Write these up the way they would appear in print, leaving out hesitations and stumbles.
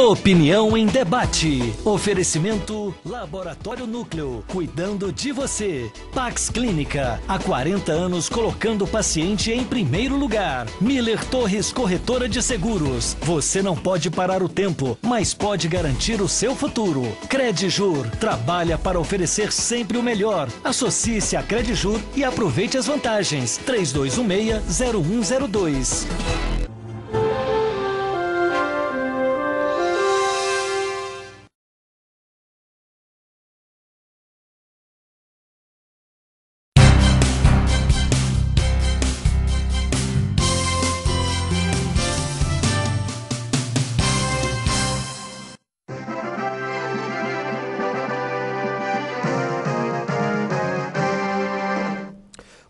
Opinião em debate. Oferecimento Laboratório Núcleo, cuidando de você. Pax Clínica, há 40 anos colocando o paciente em primeiro lugar. Miller Torres Corretora de Seguros. Você não pode parar o tempo, mas pode garantir o seu futuro. Credijur, trabalha para oferecer sempre o melhor. Associe-se a Credijur e aproveite as vantagens. 3216-0102.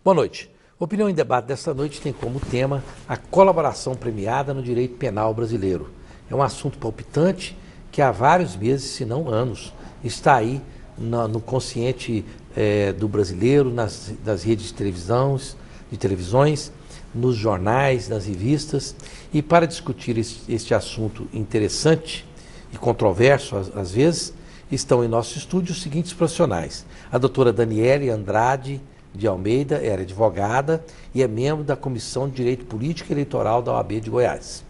Boa noite. Opinião em debate desta noite tem como tema a colaboração premiada no direito penal brasileiro. É um assunto palpitante que há vários meses, se não anos, está aí no consciente do brasileiro, nas redes de televisões, nos jornais, nas revistas. E para discutir este assunto interessante e controverso às vezes, estão em nosso estúdio os seguintes profissionais. A doutora Daniele Andrade de Almeida, era advogada e é membro da Comissão de Direito Político e Eleitoral da OAB de Goiás.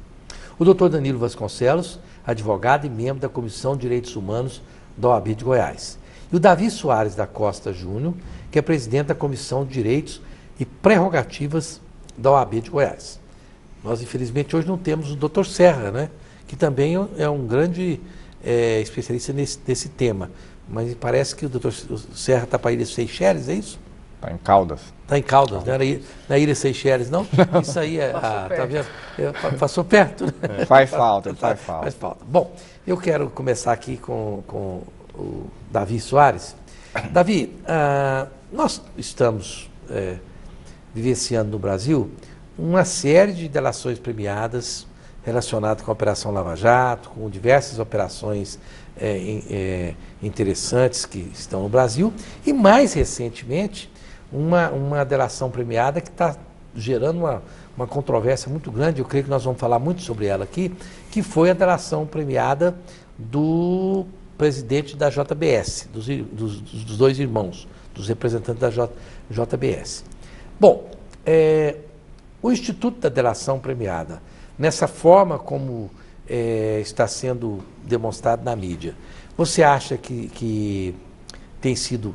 O doutor Danilo Vasconcelos, advogado e membro da Comissão de Direitos Humanos da OAB de Goiás. E o Davi Soares da Costa Júnior, que é presidente da Comissão de Direitos e Prerrogativas da OAB de Goiás. Nós, infelizmente, hoje não temos o doutor Serra, né? Que também é um grande especialista nesse tema. Mas parece que o doutor Serra está para a Ilha Seychelles, é isso? Está em Caldas. Está em Caldas, não era na Ilha Seychelles, não? Isso aí tá vendo? Passou perto, né? Faz falta, faz falta. Bom, eu quero começar aqui com o Davi Soares. Davi, nós estamos vivenciando no Brasil uma série de delações premiadas relacionadas com a Operação Lava Jato, com diversas operações interessantes que estão no Brasil, e mais recentemente uma delação premiada que está gerando uma controvérsia muito grande. Eu creio que nós vamos falar muito sobre ela aqui, que foi a delação premiada do presidente da JBS, dos dois irmãos, dos representantes da JBS. Bom, o Instituto da Delação Premiada, nessa forma como está sendo demonstrado na mídia, você acha que tem sido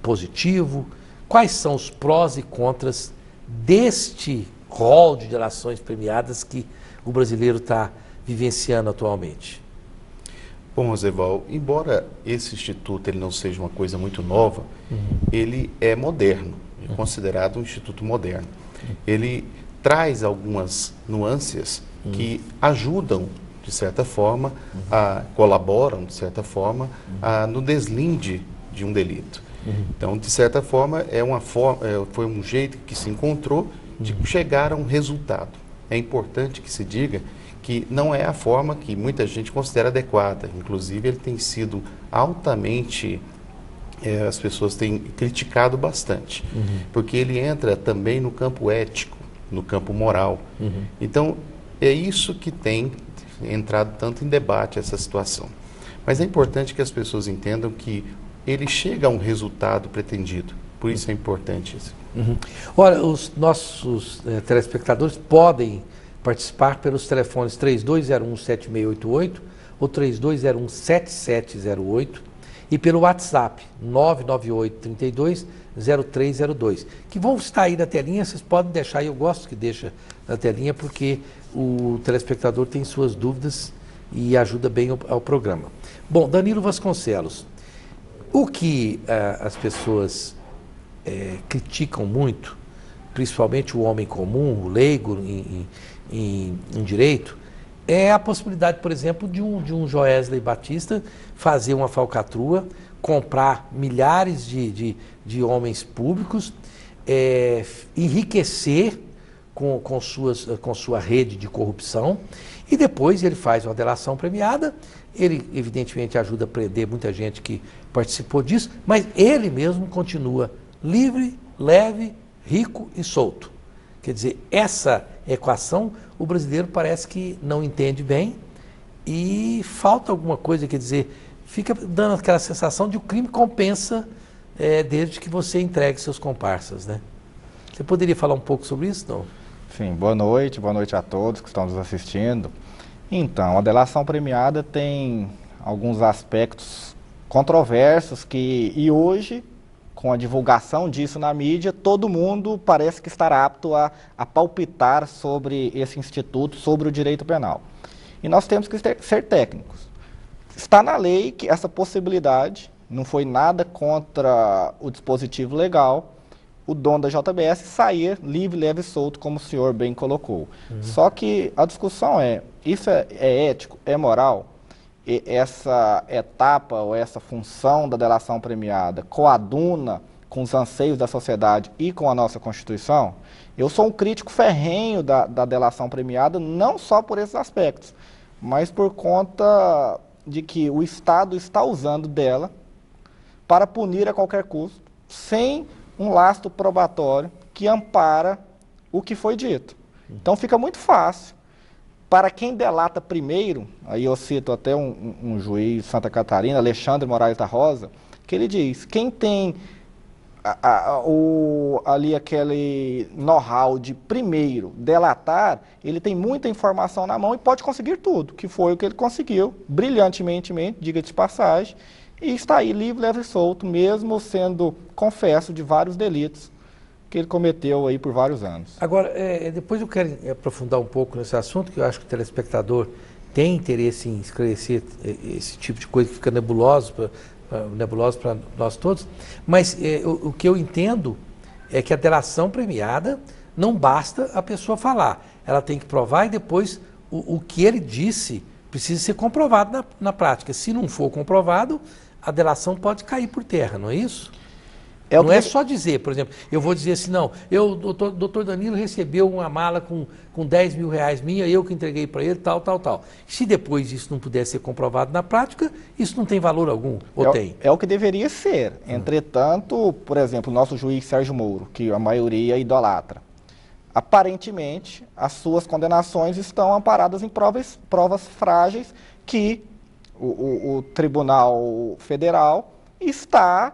positivo? Quais são os prós e contras deste rol de delações premiadas que o brasileiro está vivenciando atualmente? Bom, Roseval, embora esse instituto ele não seja uma coisa muito nova, ele é moderno, é considerado um instituto moderno. Ele traz algumas nuances que ajudam, de certa forma, colaboram, de certa forma, no deslinde de um delito. Então, de certa forma, foi um jeito que se encontrou de chegar a um resultado. É importante que se diga que não é a forma que muita gente considera adequada. Inclusive, ele tem sido altamente, as pessoas têm criticado bastante, porque ele entra também no campo ético, no campo moral. Então, é isso que tem entrado tanto em debate essa situação. Mas é importante que as pessoas entendam que ele chega a um resultado pretendido. Por isso é importante isso. Olha, os nossos telespectadores podem participar pelos telefones 3201-7688 ou 3201-7708 e pelo WhatsApp 998-32-0302, que vão estar aí na telinha. Vocês podem deixar, eu gosto que deixa na telinha, porque o telespectador tem suas dúvidas e ajuda bem ao programa. Bom, Danilo Vasconcelos, o que as pessoas criticam muito, principalmente o homem comum, o leigo em direito, é a possibilidade, por exemplo, de um Joesley Batista fazer uma falcatrua, comprar milhares de homens públicos, enriquecer com sua rede de corrupção, e depois ele faz uma delação premiada. Ele, evidentemente, ajuda a prender muita gente que participou disso, mas ele mesmo continua livre, leve, rico e solto. Quer dizer, essa equação o brasileiro parece que não entende bem e falta alguma coisa, quer dizer, fica dando aquela sensação de que o crime compensa desde que você entregue seus comparsas, né? Você poderia falar um pouco sobre isso, não? Sim, boa noite a todos que estão nos assistindo. Então, a delação premiada tem alguns aspectos controversos e hoje, com a divulgação disso na mídia, todo mundo parece que estará apto a palpitar sobre esse instituto, sobre o direito penal. E nós temos que ser técnicos. Está na lei que essa possibilidade, não foi nada contra o dispositivo legal, o dono da JBS sair livre, leve e solto, como o senhor bem colocou. Só que a discussão isso é ético, é moral? E essa etapa ou essa função da delação premiada coaduna com os anseios da sociedade e com a nossa Constituição? Eu sou um crítico ferrenho da delação premiada, não só por esses aspectos, mas por conta de que o Estado está usando dela para punir a qualquer custo, sem um lastro probatório que ampara o que foi dito. Então fica muito fácil para quem delata primeiro, aí eu cito até um juiz de Santa Catarina, Alexandre Moraes da Rosa, que ele diz, quem tem ali aquele know-how de primeiro delatar, ele tem muita informação na mão e pode conseguir tudo, que foi o que ele conseguiu, brilhantemente, diga de passagem, e está aí livre, leve e solto, mesmo sendo confesso de vários delitos que ele cometeu aí por vários anos. Agora, depois eu quero aprofundar um pouco nesse assunto, que eu acho que o telespectador tem interesse em esclarecer esse tipo de coisa que fica nebuloso para nós todos, mas o que eu entendo é que a delação premiada não basta a pessoa falar, ela tem que provar e depois o que ele disse precisa ser comprovado na prática. Se não for comprovado, a delação pode cair por terra, não é isso? Não é só dizer, por exemplo, eu vou dizer assim, não, o doutor Danilo recebeu uma mala com 10 mil reais minha, eu que entreguei para ele, tal. Se depois isso não puder ser comprovado na prática, isso não tem valor algum, ou tem? É o que deveria ser. Entretanto, por exemplo, o nosso juiz Sérgio Moro, que a maioria idolatra, aparentemente, as suas condenações estão amparadas em provas frágeis que o Tribunal Federal está,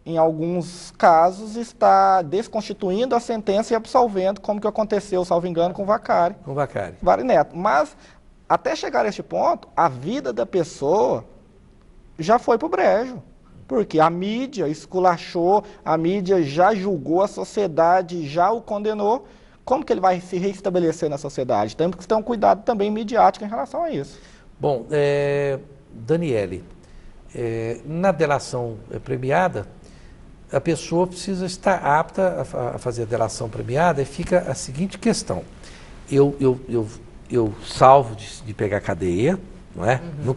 em alguns casos, está desconstituindo a sentença e absolvendo, como que aconteceu, salvo engano, com o Vacari. Com o Vacari. Vale Neto. Mas, até chegar a este ponto, a vida da pessoa já foi para o brejo. Porque a mídia esculachou, a mídia já julgou, a sociedade já o condenou. Como que ele vai se reestabelecer na sociedade? Temos que ter um cuidado também midiático em relação a isso. Bom, Daniele, na delação premiada, a pessoa precisa estar apta a fazer a delação premiada e fica a seguinte questão. Eu salvo de pegar cadeia, não é? Eu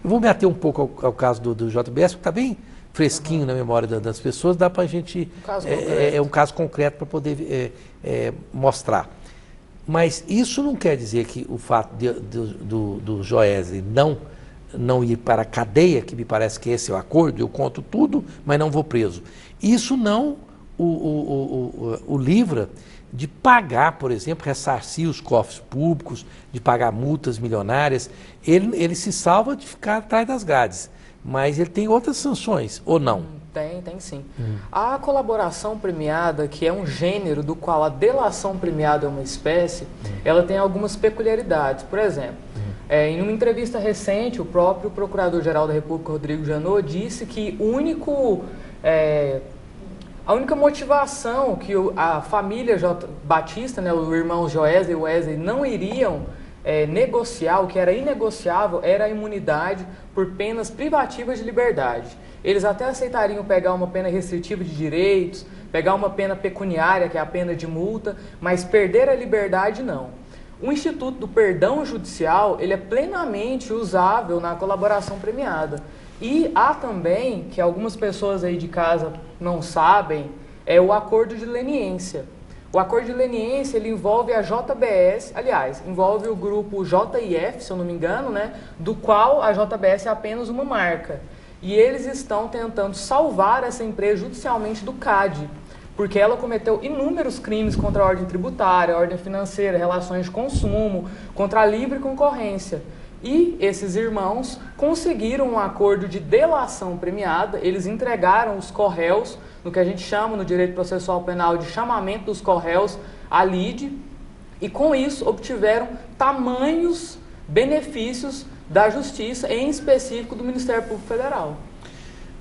vou me ater um pouco ao caso do JBS, porque está bem fresquinho na memória das pessoas, dá para a gente... um caso concreto para poder mostrar. Mas isso não quer dizer que o fato do Joesley não ir para a cadeia, que me parece que esse é o acordo, eu conto tudo, mas não vou preso. Isso não o livra de pagar, por exemplo, ressarcir os cofres públicos, de pagar multas milionárias. Ele se salva de ficar atrás das grades, mas ele tem outras sanções, ou não? Tem sim. A colaboração premiada, que é um gênero do qual a delação premiada é uma espécie, ela tem algumas peculiaridades. Por exemplo, em uma entrevista recente, o próprio Procurador-Geral da República, Rodrigo Janot, disse que a única motivação que a família Batista, né, os irmãos Joesley e Wesley, não iriam negociar, o que era inegociável, era a imunidade por penas privativas de liberdade. Eles até aceitariam pegar uma pena restritiva de direitos, pegar uma pena pecuniária, que é a pena de multa, mas perder a liberdade não. O Instituto do Perdão Judicial, ele é plenamente usável na colaboração premiada. E há também, que algumas pessoas aí de casa não sabem, o acordo de leniência. O acordo de leniência, ele envolve a JBS, aliás, envolve o grupo JIF, se eu não me engano, né, do qual a JBS é apenas uma marca. E eles estão tentando salvar essa empresa judicialmente do CAD, porque ela cometeu inúmeros crimes contra a ordem tributária, a ordem financeira, relações de consumo, contra a livre concorrência. E esses irmãos conseguiram um acordo de delação premiada, eles entregaram os corréus, no que a gente chama no direito processual penal de chamamento dos corréus, à lide, e com isso obtiveram tamanhos benefícios da Justiça, em específico do Ministério Público Federal.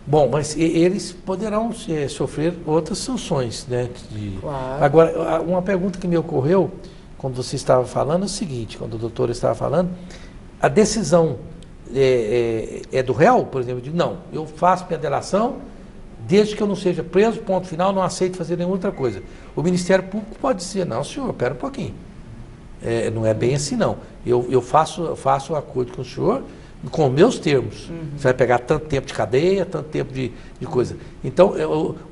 Bom, mas eles poderão sofrer outras sanções, né? Claro. Agora, uma pergunta que me ocorreu quando você estava falando é o seguinte, quando o doutor estava falando, a decisão é do réu, por exemplo, de não, eu faço minha delação, desde que eu não seja preso, ponto final, não aceito fazer nenhuma outra coisa. O Ministério Público pode dizer, não, senhor, espera um pouquinho. Não é bem assim, não. Eu faço um acordo com o senhor com meus termos. Você vai pegar tanto tempo de cadeia, tanto tempo de coisa. Então,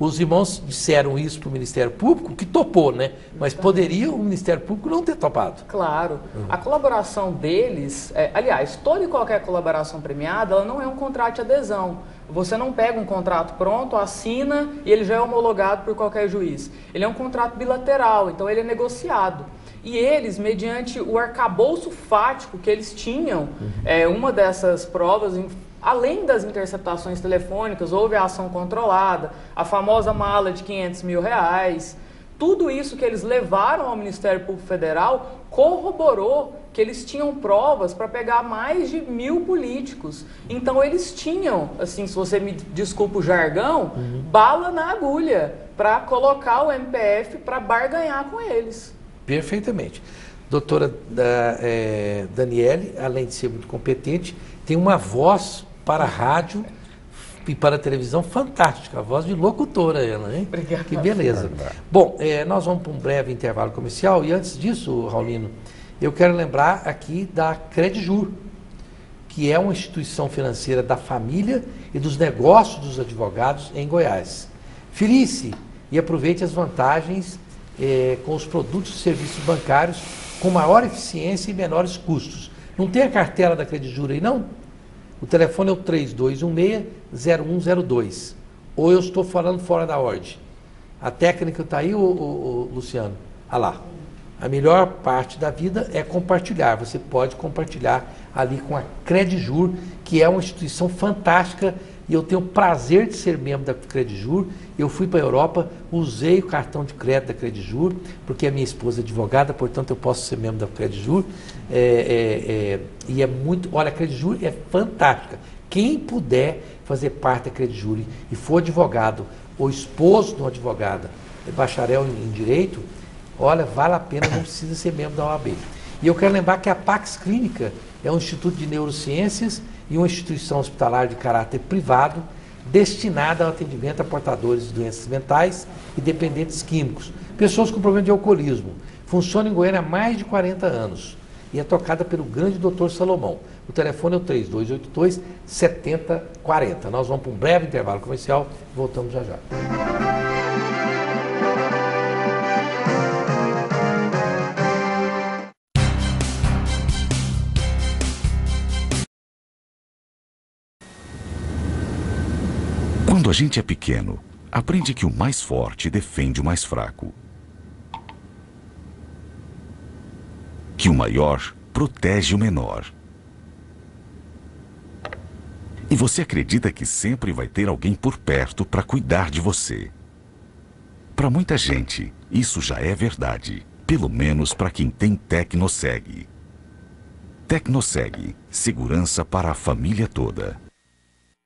os irmãos disseram isso para o Ministério Público, que topou, né? Mas poderia o Ministério Público não ter topado. Claro. A colaboração deles, aliás, toda e qualquer colaboração premiada, ela não é um contrato de adesão. Você não pega um contrato pronto, assina e ele já é homologado por qualquer juiz. Ele é um contrato bilateral, então ele é negociado. E eles, mediante o arcabouço fático que eles tinham, uma dessas provas, além das interceptações telefônicas, houve a ação controlada, a famosa mala de R$500 mil, tudo isso que eles levaram ao Ministério Público Federal corroborou que eles tinham provas para pegar mais de 1.000 políticos. Então eles tinham, assim, se você me desculpa o jargão, bala na agulha para colocar o MPF para barganhar com eles. Perfeitamente. Doutora Daniele, além de ser muito competente, tem uma voz para a rádio e para a televisão fantástica, a voz de locutora ela, hein? Obrigado. Que beleza. Bom, nós vamos para um breve intervalo comercial e antes disso, Raulino, eu quero lembrar aqui da Credjur, que é uma instituição financeira da família e dos negócios dos advogados em Goiás. Filie-se e aproveite as vantagens com os produtos e serviços bancários com maior eficiência e menores custos. Não tem a cartela da Credjur aí, não? O telefone é o 3216-0102. Ou eu estou falando fora da ordem? A técnica está aí, Luciano? Ah lá. A melhor parte da vida é compartilhar. Você pode compartilhar ali com a Credjur, que é uma instituição fantástica e eu tenho o prazer de ser membro da Credjur. Eu fui para a Europa, usei o cartão de crédito da Credjur, porque a minha esposa é advogada, portanto eu posso ser membro da Credjur. E é muito... Olha, a Credjur é fantástica. Quem puder fazer parte da Credjur e for advogado ou esposo de uma advogada, bacharel em Direito, olha, vale a pena, não precisa ser membro da OAB. E eu quero lembrar que a Pax Clínica é um instituto de neurociências e uma instituição hospitalar de caráter privado destinada ao atendimento a portadores de doenças mentais e dependentes químicos, pessoas com problema de alcoolismo. Funciona em Goiânia há mais de 40 anos e é tocada pelo grande Dr. Salomão. O telefone é o 3282-7040. Nós vamos para um breve intervalo comercial e voltamos já já. Quando a gente é pequeno, aprende que o mais forte defende o mais fraco. Que o maior protege o menor. E você acredita que sempre vai ter alguém por perto para cuidar de você. Para muita gente, isso já é verdade. Pelo menos para quem tem Tecnoseg. Tecnoseg, segurança para a família toda.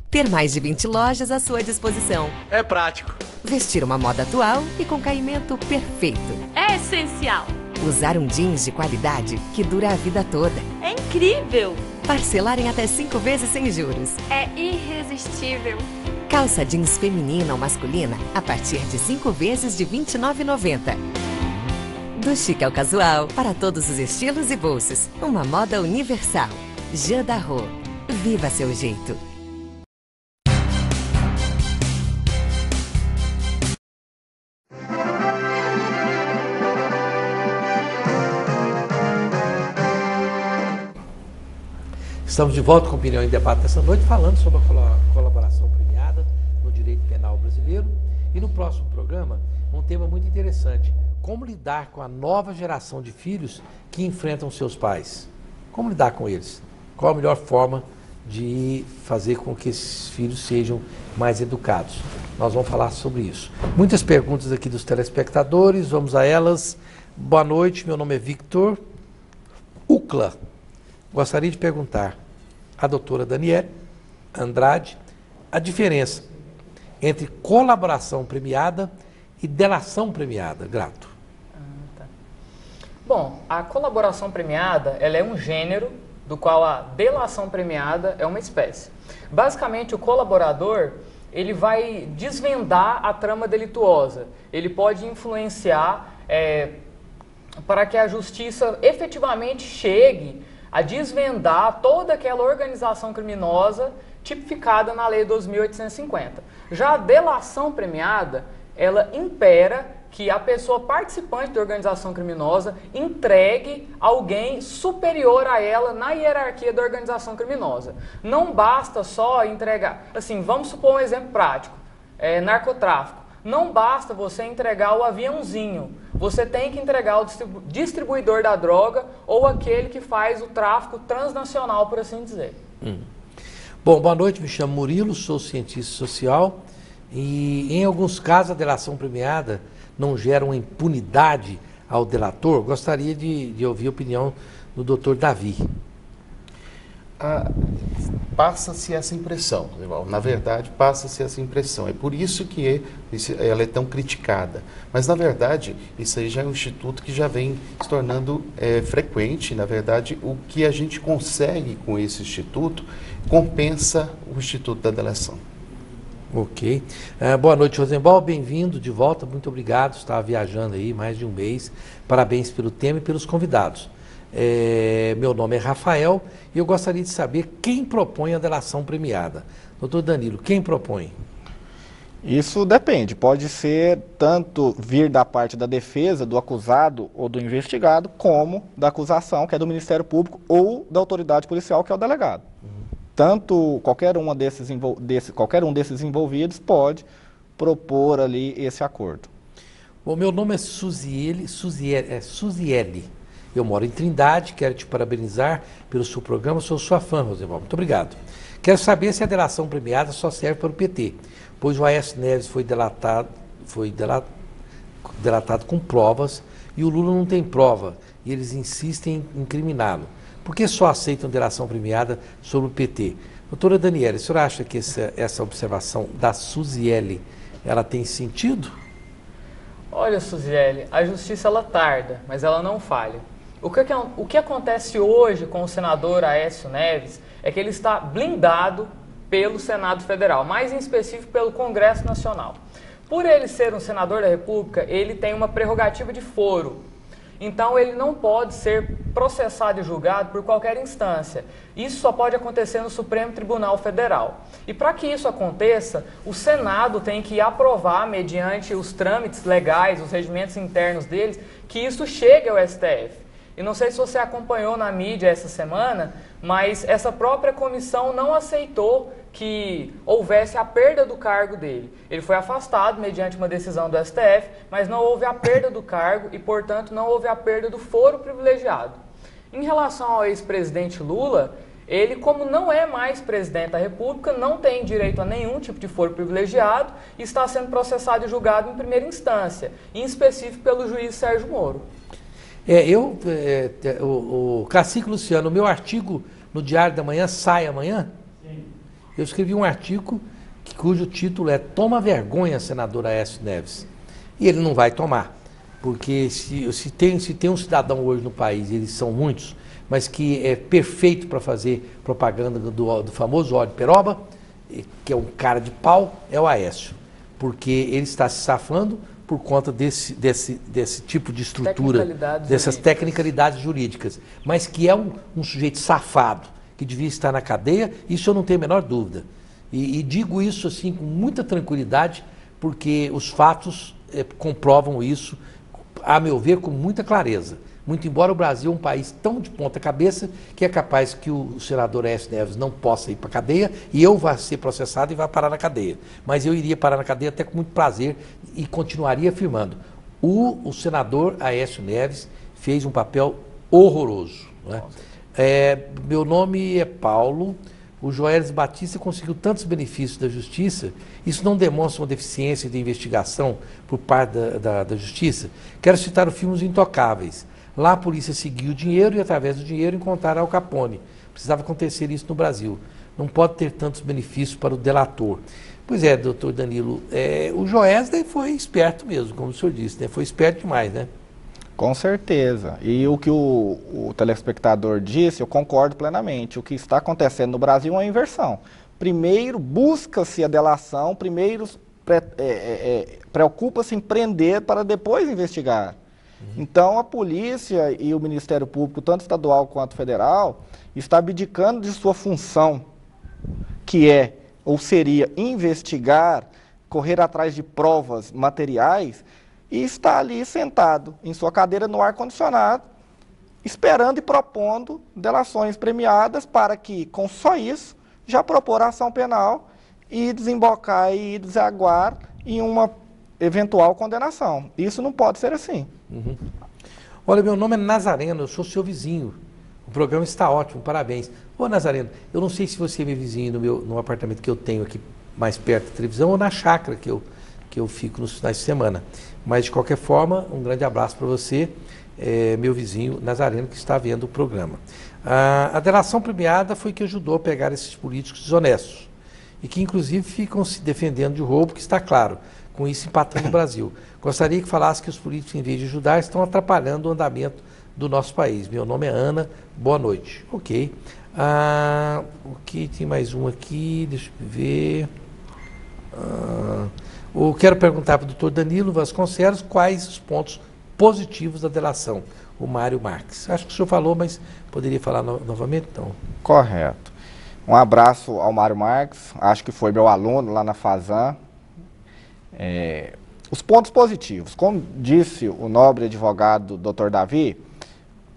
Ter mais de 20 lojas à sua disposição. É prático. Vestir uma moda atual e com caimento perfeito. É essencial. Usar um jeans de qualidade que dura a vida toda. É incrível. Parcelar em até 5 vezes sem juros. É irresistível. Calça jeans feminina ou masculina a partir de 5 vezes de R$ 29,90. Do chique ao casual, para todos os estilos e bolsos. Uma moda universal. Jean Darro. Viva seu jeito. Estamos de volta com Opinião em Debate dessa noite, falando sobre a colaboração premiada no direito penal brasileiro. E no próximo programa, um tema muito interessante: como lidar com a nova geração de filhos que enfrentam seus pais. Como lidar com eles? qual a melhor forma de fazer com que esses filhos sejam mais educados. Nós vamos falar sobre isso. Muitas perguntas aqui dos telespectadores, vamos a elas. Boa noite, meu nome é Victor Ucla. Gostaria de perguntar à doutora Daniele Andrade a diferença entre colaboração premiada e delação premiada. Grato. Bom, a colaboração premiada, ela é um gênero do qual a delação premiada é uma espécie. Basicamente, o colaborador, ele vai desvendar a trama delituosa. Ele pode influenciar para que a justiça efetivamente chegue a desvendar toda aquela organização criminosa tipificada na Lei 2.850. Já a delação premiada, ela impera que a pessoa participante da organização criminosa entregue alguém superior a ela na hierarquia da organização criminosa. Não basta só entregar, assim, vamos supor um exemplo prático, narcotráfico. Não basta você entregar o aviãozinho, você tem que entregar o distribuidor da droga ou aquele que faz o tráfico transnacional, por assim dizer. Bom, boa noite, me chamo Murilo, sou cientista social e em alguns casos a delação premiada não gera uma impunidade ao delator. Gostaria de ouvir a opinião do doutor Davi. Passa-se essa impressão, na verdade passa-se essa impressão, é por isso que ela é tão criticada, mas na verdade isso aí já é um instituto que já vem se tornando frequente. Na verdade, o que a gente consegue com esse instituto compensa o instituto da delação. Ok. Boa noite, Rosenbaum, bem-vindo de volta, muito obrigado, estava viajando aí mais de um mês, parabéns pelo tema e pelos convidados. Meu nome é Rafael e eu gostaria de saber quem propõe a delação premiada. Doutor Danilo, quem propõe? Isso depende, pode ser tanto vir da parte da defesa, do acusado ou do investigado, como da acusação, que é do Ministério Público, ou da autoridade policial, que é o delegado. Tanto qualquer um desses envolvidos pode propor ali esse acordo. Bom, meu nome é Suziele. Eu moro em Trindade, quero te parabenizar pelo seu programa, sou sua fã, Rosenbaum. Muito obrigado. Quero saber se a delação premiada só serve para o PT, pois o Aécio Neves foi delatado com provas e o Lula não tem prova e eles insistem em incriminá-lo. Por que só aceitam delação premiada sobre o PT? Doutora Daniele, a senhora acha que essa observação da Suziele, ela tem sentido? Olha, Suziele, a justiça ela tarda, mas ela não falha. O que acontece hoje com o senador Aécio Neves é que ele está blindado pelo Senado Federal, mais em específico pelo Congresso Nacional. Por ele ser um senador da República, ele tem uma prerrogativa de foro. Então ele não pode ser processado e julgado por qualquer instância. Isso só pode acontecer no Supremo Tribunal Federal. E para que isso aconteça, o Senado tem que aprovar, mediante os trâmites legais, os regimentos internos deles, que isso chegue ao STF. E não sei se você acompanhou na mídia essa semana, mas essa própria comissão não aceitou que houvesse a perda do cargo dele. Ele foi afastado mediante uma decisão do STF, mas não houve a perda do cargo e, portanto, não houve a perda do foro privilegiado. Em relação ao ex-presidente Lula, ele, como não é mais presidente da República, não tem direito a nenhum tipo de foro privilegiado e está sendo processado e julgado em primeira instância, em específico pelo juiz Sérgio Moro. O Cacique Luciano, o meu artigo no Diário da Manhã sai amanhã? Sim. Eu escrevi um artigo cujo título é Toma Vergonha, senador Aécio Neves. E ele não vai tomar, porque se tem um cidadão hoje no país, eles são muitos, mas que é perfeito para fazer propaganda do famoso óleo peroba, que é um cara de pau, é o Aécio. Porque ele está se safando por conta desse tipo de estrutura, dessas tecnicalidades jurídicas, mas que é um sujeito safado, que devia estar na cadeia, isso eu não tenho a menor dúvida. E digo isso assim com muita tranquilidade, porque os fatos comprovam isso, a meu ver, com muita clareza. Muito embora o Brasil é um país tão de ponta cabeça que é capaz que o senador Aécio Neves não possa ir para a cadeia e eu vá ser processado e vá parar na cadeia. Mas eu iria parar na cadeia até com muito prazer e continuaria afirmando. O senador Aécio Neves fez um papel horroroso. Né? Meu nome é Paulo. O Joelis Batista conseguiu tantos benefícios da Justiça. Isso não demonstra uma deficiência de investigação por parte da Justiça? Quero citar o filme Os Intocáveis. Lá a polícia seguiu o dinheiro e, através do dinheiro, encontraram Al Capone. Precisava acontecer isso no Brasil. Não pode ter tantos benefícios para o delator. Pois é, doutor Danilo, o Joesley foi esperto mesmo, como o senhor disse, né? Foi esperto demais, né? Com certeza. E o que o telespectador disse, eu concordo plenamente. O que está acontecendo no Brasil é uma inversão. Primeiro busca-se a delação, primeiro preocupa-se em prender para depois investigar. Então a polícia e o Ministério Público, tanto estadual quanto federal, está abdicando de sua função, que é, ou seria, investigar, correr atrás de provas materiais, e está ali sentado em sua cadeira no ar-condicionado, esperando e propondo delações premiadas para que, com só isso, já propor a ação penal e desembocar e desaguar em uma eventual condenação. Isso não pode ser assim. Olha, meu nome é Nazareno, eu sou seu vizinho. O programa está ótimo, parabéns. Ô Nazareno, eu não sei se você é meu vizinho no apartamento que eu tenho aqui mais perto da televisão ou na chácara que eu fico nos finais de semana. Mas, de qualquer forma, um grande abraço para você, meu vizinho Nazareno, que está vendo o programa. A delação premiada foi que ajudou a pegar esses políticos desonestos e que, inclusive, ficam se defendendo de roubo, que está claro, com isso empatando o Brasil. Gostaria que falasse que os políticos, em vez de ajudar, estão atrapalhando o andamento do nosso país. Meu nome é Ana, boa noite. Ok. Tem mais um aqui, deixa eu ver. Eu quero perguntar para o doutor Danilo Vasconcelos quais os pontos positivos da delação, o Mário Marques. Acho que o senhor falou, mas poderia falar novamente? Então. Correto. Um abraço ao Mário Marques, acho que foi meu aluno lá na Fazan. Os pontos positivos, como disse o nobre advogado Dr. Davi,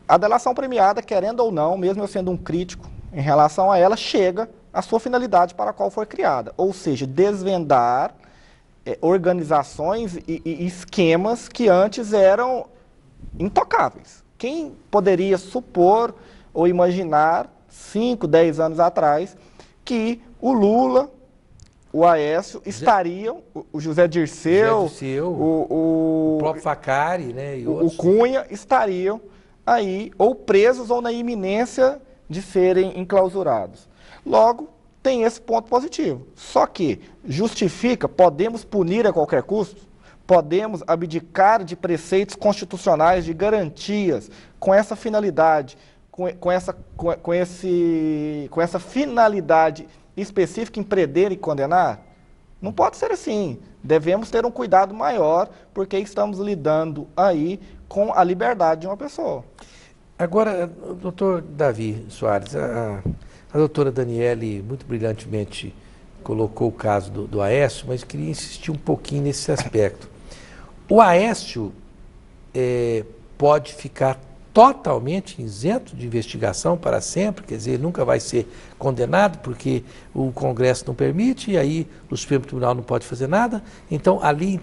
a delação premiada, querendo ou não, mesmo eu sendo um crítico em relação a ela, chega à sua finalidade para a qual foi criada, ou seja, desvendar organizações e esquemas que antes eram intocáveis. Quem poderia supor ou imaginar, 5, 10 anos atrás, que o Lula, o Aécio estariam, o José Dirceu, o próprio Facari, né, e o Cunha estariam aí ou presos ou na iminência de serem enclausurados. Logo, tem esse ponto positivo. Só que justifica, podemos punir a qualquer custo? Podemos abdicar de preceitos constitucionais, de garantias, com essa finalidade, com essa finalidade específica em prender e condenar? Não pode ser assim. Devemos ter um cuidado maior, porque estamos lidando aí com a liberdade de uma pessoa. Agora, doutor Davi Soares, a doutora Daniele muito brilhantemente colocou o caso do Aécio, mas queria insistir um pouquinho nesse aspecto. O Aécio pode ficar totalmente isento de investigação para sempre, quer dizer, ele nunca vai ser condenado porque o Congresso não permite e aí o Supremo Tribunal não pode fazer nada. Então, ali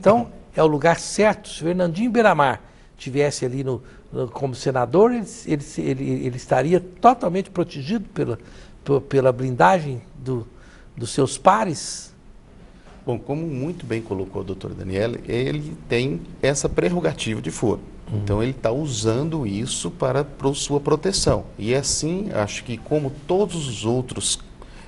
é o lugar certo. Se Fernandinho Beiramar tivesse ali como senador, ele estaria totalmente protegido pela blindagem dos seus pares? Bom, como muito bem colocou a doutora Daniela, ele tem essa prerrogativa de foro. Então ele está usando isso para sua proteção. E assim, acho que como todos os outros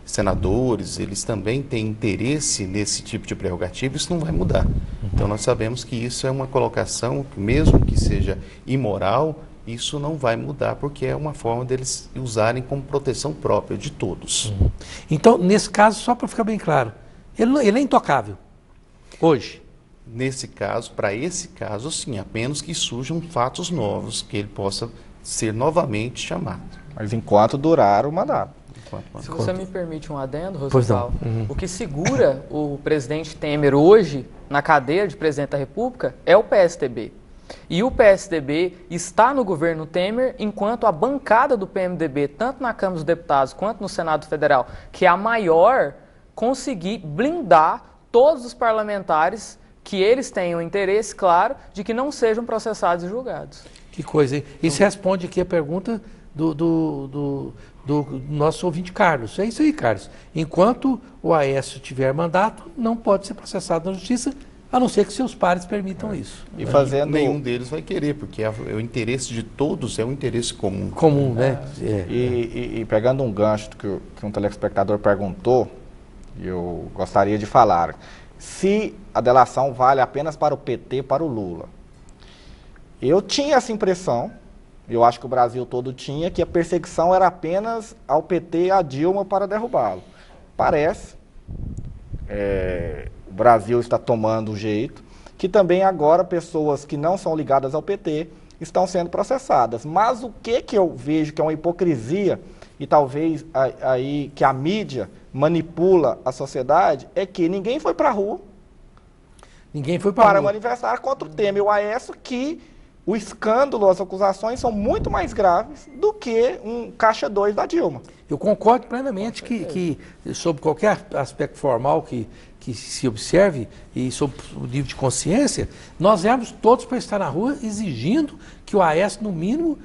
senadores, eles também têm interesse nesse tipo de prerrogativa, isso não vai mudar. Então nós sabemos que isso é uma colocação, mesmo que seja imoral, isso não vai mudar, porque é uma forma deles usarem como proteção própria de todos. Então, nesse caso, só para ficar bem claro, ele é intocável hoje? Nesse caso, para esse caso, sim, a menos que surjam fatos novos, que ele possa ser novamente chamado. Mas enquanto durar o mandato. Se você me permite um adendo, Rosival, o que segura o presidente Temer hoje na cadeira de presidente da República é o PSDB. E o PSDB está no governo Temer, enquanto a bancada do PMDB, tanto na Câmara dos Deputados quanto no Senado Federal, que é a maior, conseguir blindar todos os parlamentares que eles tenham interesse, claro, de que não sejam processados e julgados. Que coisa, hein? Isso responde aqui a pergunta do nosso ouvinte Carlos. É isso aí, Carlos. Enquanto o Aécio tiver mandato, não pode ser processado na justiça, a não ser que seus pares permitam isso. E fazendo... Nenhum deles vai querer, porque o interesse de todos é um interesse comum. Comum, né? E pegando um gancho que um telespectador perguntou, eu gostaria de falar, se a delação vale apenas para o PT, para o Lula. Eu tinha essa impressão, eu acho que o Brasil todo tinha, que a perseguição era apenas ao PT e à Dilma para derrubá-lo. Parece, o Brasil está tomando um jeito, que também agora pessoas que não são ligadas ao PT estão sendo processadas. Mas o que eu vejo que é uma hipocrisia, e talvez aí que a mídia manipula a sociedade, é que ninguém foi para a rua para manifestar contra o Temer. O Aécio, que o escândalo, as acusações são muito mais graves do que um caixa 2 da Dilma. Eu concordo plenamente que sobre qualquer aspecto formal que se observe e sobre o nível de consciência, nós éramos todos para estar na rua exigindo que o Aécio, no mínimo,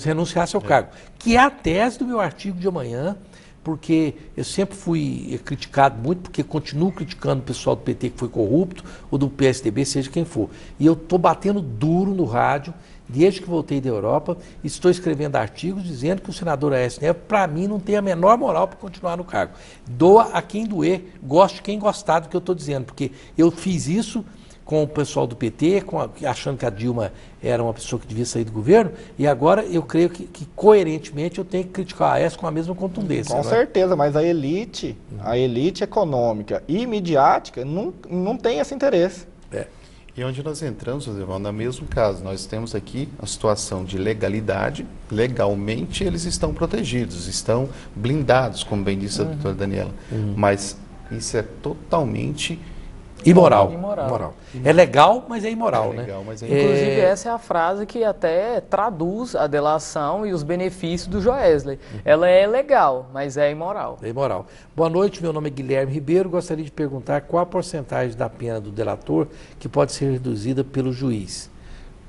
renunciasse ao cargo. Que é a tese do meu artigo de amanhã, porque eu sempre fui criticado muito, porque continuo criticando o pessoal do PT que foi corrupto, ou do PSDB, seja quem for. E eu estou batendo duro no rádio, desde que voltei da Europa, estou escrevendo artigos dizendo que o senador Aécio Neves, para mim, não tem a menor moral para continuar no cargo. Doa a quem doer, goste de quem gostar do que eu estou dizendo, porque eu fiz isso com o pessoal do PT, achando que a Dilma era uma pessoa que devia sair do governo, e agora eu creio que coerentemente eu tenho que criticar a Aécio com a mesma contundência. Com certeza, mas a elite econômica e midiática não tem esse interesse. E onde nós entramos, José, no mesmo caso, nós temos aqui a situação de legalidade, legalmente eles estão protegidos, estão blindados, como bem disse a doutora Daniela, mas isso é totalmente... Imoral. É legal, mas é imoral, né? Inclusive, essa é a frase que até traduz a delação e os benefícios do Joesley. Ela é legal, mas é imoral. É imoral. Boa noite, meu nome é Guilherme Ribeiro. Gostaria de perguntar qual a porcentagem da pena do delator que pode ser reduzida pelo juiz.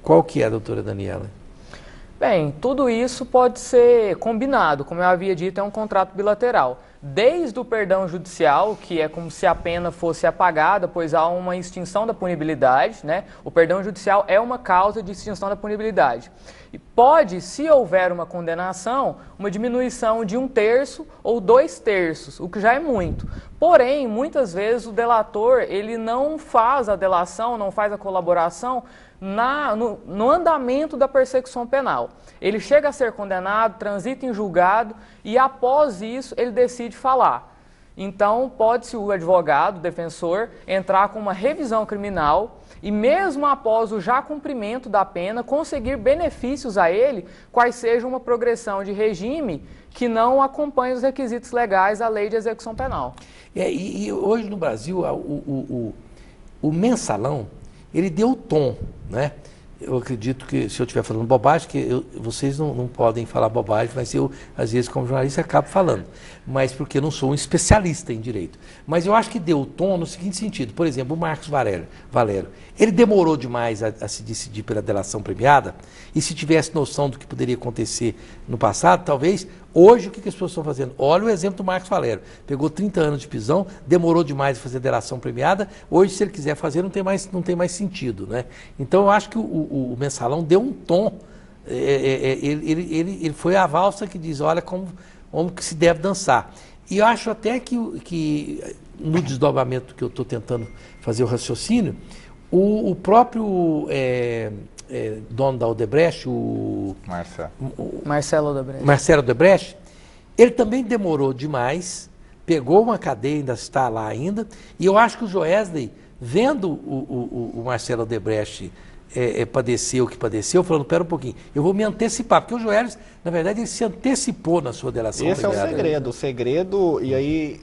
Qual que é, doutora Daniela? Bem, tudo isso pode ser combinado. Como eu havia dito, é um contrato bilateral. Desde o perdão judicial, que é como se a pena fosse apagada, pois há uma extinção da punibilidade, né? O perdão judicial é uma causa de extinção da punibilidade. E pode, se houver uma condenação, uma diminuição de 1/3 ou 2/3, o que já é muito. Porém, muitas vezes o delator, ele não faz a delação, não faz a colaboração no andamento da persecução penal. Ele chega a ser condenado, transita em julgado e após isso ele decide falar. Então pode-se o advogado, o defensor, entrar com uma revisão criminal e mesmo após o já cumprimento da pena, conseguir benefícios a ele, quais sejam uma progressão de regime que não acompanhe os requisitos legais da lei de execução penal. E hoje no Brasil o mensalão, ele deu o tom, né? Eu acredito que, se eu estiver falando bobagem, vocês não podem falar bobagem, mas eu, às vezes, como jornalista, acabo falando. Mas porque eu não sou um especialista em direito. Mas eu acho que deu o tom no seguinte sentido. Por exemplo, o Marcos Valério, ele demorou demais a se decidir pela delação premiada, e se tivesse noção do que poderia acontecer no passado, talvez, hoje, o que as pessoas estão fazendo? Olha o exemplo do Marcos Valério. Pegou 30 anos de prisão, demorou demais a fazer delação premiada, hoje, se ele quiser fazer, não tem mais sentido, né? Então, eu acho que o mensalão deu um tom. Ele foi a valsa que diz, olha como que se deve dançar. E eu acho até que no desdobramento que eu estou tentando fazer o raciocínio, o próprio dono da Odebrecht, Marcelo Odebrecht, ele também demorou demais, pegou uma cadeia, ainda está lá ainda, e eu acho que o Joesley, vendo o Marcelo Odebrecht padecer o que padeceu, falando, pera um pouquinho, eu vou me antecipar, porque o Joesley, na verdade, ele se antecipou na sua delação. Esse é o segredo, e aí